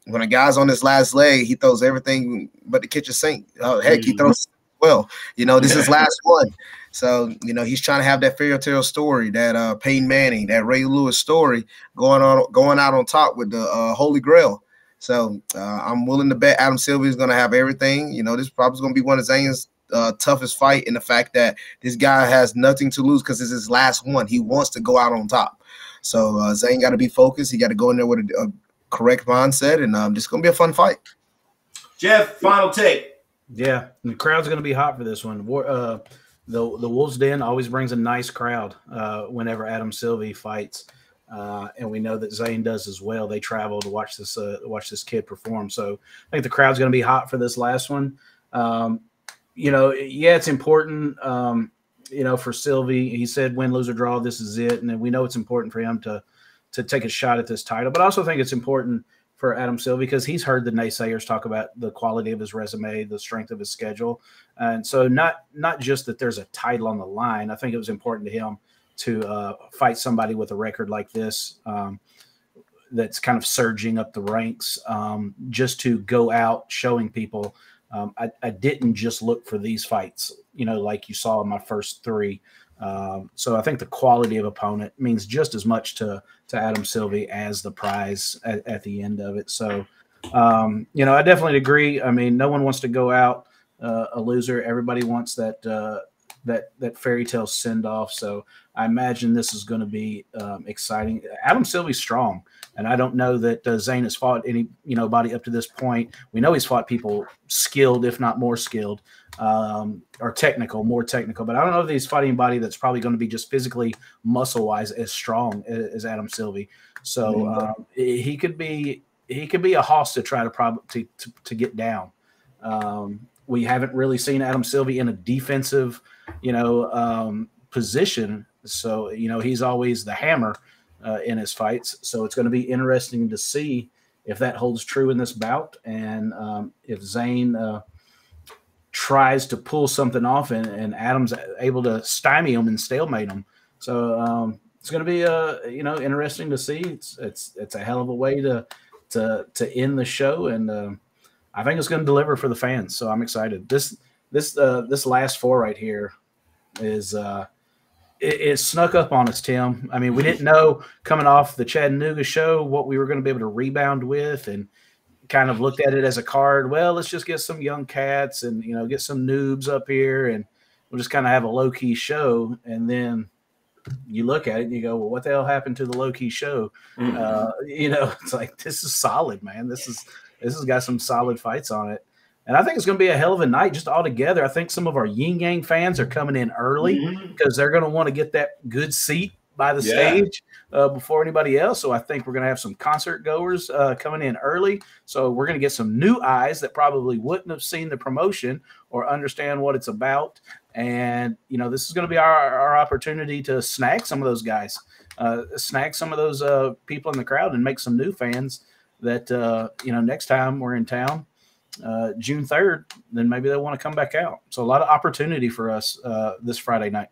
when a guy's on his last leg, he throws everything but the kitchen sink. Heck, he throws well. This is last one. So, you know, he's trying to have that fairy tale story, that Peyton Manning, that Ray Lewis story going out on top with the Holy Grail. So I'm willing to bet Adam Silva is going to have everything. You know, this probably is going to be one of Zane's toughest fight, in the fact that this guy has nothing to lose because it's his last one. He wants to go out on top. So Zane got to be focused. He got to go in there with a correct mindset, and this is going to be a fun fight. Jeff, final take. Yeah, the crowd's going to be hot for this one. The Wolves Den always brings a nice crowd whenever Adam Silva fights, and we know that Zane does as well. They travel to watch this kid perform. So I think the crowd's going to be hot for this last one. You know, yeah, it's important. You know, for Silva, he said win, lose, or draw, this is it, and we know it's important for him to take a shot at this title. But I also think it's important for Adam Silva because he's heard the naysayers talk about the quality of his resume, the strength of his schedule. And so not just that there's a title on the line. I think it was important to him to fight somebody with a record like this that's kind of surging up the ranks, just to go out showing people I didn't just look for these fights, you know, like you saw in my first three. So I think the quality of opponent means just as much to Adam Silva as the prize at the end of it. So, you know, I definitely agree. I mean, no one wants to go out a loser. Everybody wants that fairy tale send off. So I imagine this is going to be exciting. Adam Silva's strong, and I don't know that Zane has fought anybody up to this point. We know he's fought people skilled, if not more skilled, or technical, more technical. But I don't know if he's fighting anybody that's probably going to be just physically, muscle-wise, as strong as Adam Silva. So he could be a hoss to try to get down. We haven't really seen Adam Silva in a defensive, position. So, he's always the hammer in his fights. So it's going to be interesting to see if that holds true in this bout. And if Zane tries to pull something off and Adam's able to stymie him and stalemate him. So it's going to be, interesting to see. It's a hell of a way to end the show. And I think it's going to deliver for the fans. So I'm excited. This last four right here is it snuck up on us, Tim. I mean, we didn't know coming off the Chattanooga show what we were going to be able to rebound with, and kind of looked at it as a card. Well, let's just get some young cats and, get some noobs up here, and we'll just kind of have a low-key show. And then you look at it and you go, well, what the hell happened to the low-key show? It's like, this is solid, man. This has got some solid fights on it. And I think it's going to be a hell of a night just all together. I think some of our Yin Yang fans are coming in early because they're going to want to get that good seat by the stage before anybody else. So I think we're going to have some concert goers coming in early. So we're going to get some new eyes that probably wouldn't have seen the promotion or understand what it's about. And, this is going to be our opportunity to snag some of those guys, snag some of those people in the crowd and make some new fans that, next time we're in town, June 3rd, then maybe they'll want to come back out. So a lot of opportunity for us this Friday night.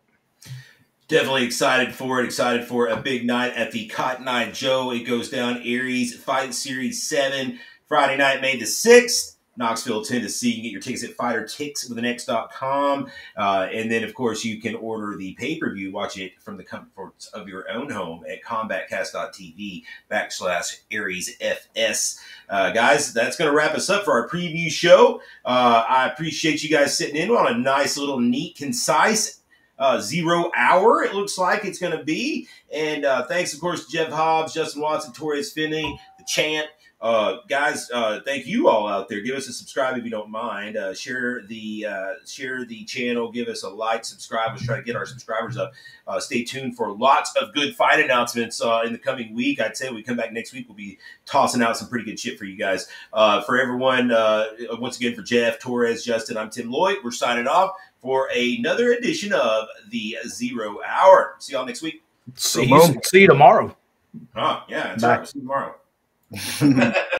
Definitely excited for it. Excited for a big night at the Cotton Eye Joe. It goes down Aries Fight Series 7, Friday night, May the 6th. Knoxville, Tennessee. You can get your tickets at fightertix.com. And then, of course, you can order the pay-per-view, watch it from the comforts of your own home at combatcast.tv/AriesFS. Guys, that's going to wrap us up for our preview show. I appreciate you guys sitting in on a nice little neat, concise 0 hour, it looks like it's going to be. And thanks, of course, to Jeff Hobbs, Justin Watson, Torres Finney, the Champ. Guys, thank you all out there. Give us a subscribe if you don't mind. Share the channel. Give us a like, subscribe. Let's try to get our subscribers up. Stay tuned for lots of good fight announcements in the coming week. I'd say when we come back next week, we'll be tossing out some pretty good shit for you guys. For everyone, once again, for Jeff, Torres, Justin, I'm Tim Lloyd. We're signing off for another edition of the 0 Hour. See y'all next week. See you tomorrow. Yeah, that's right. See you tomorrow.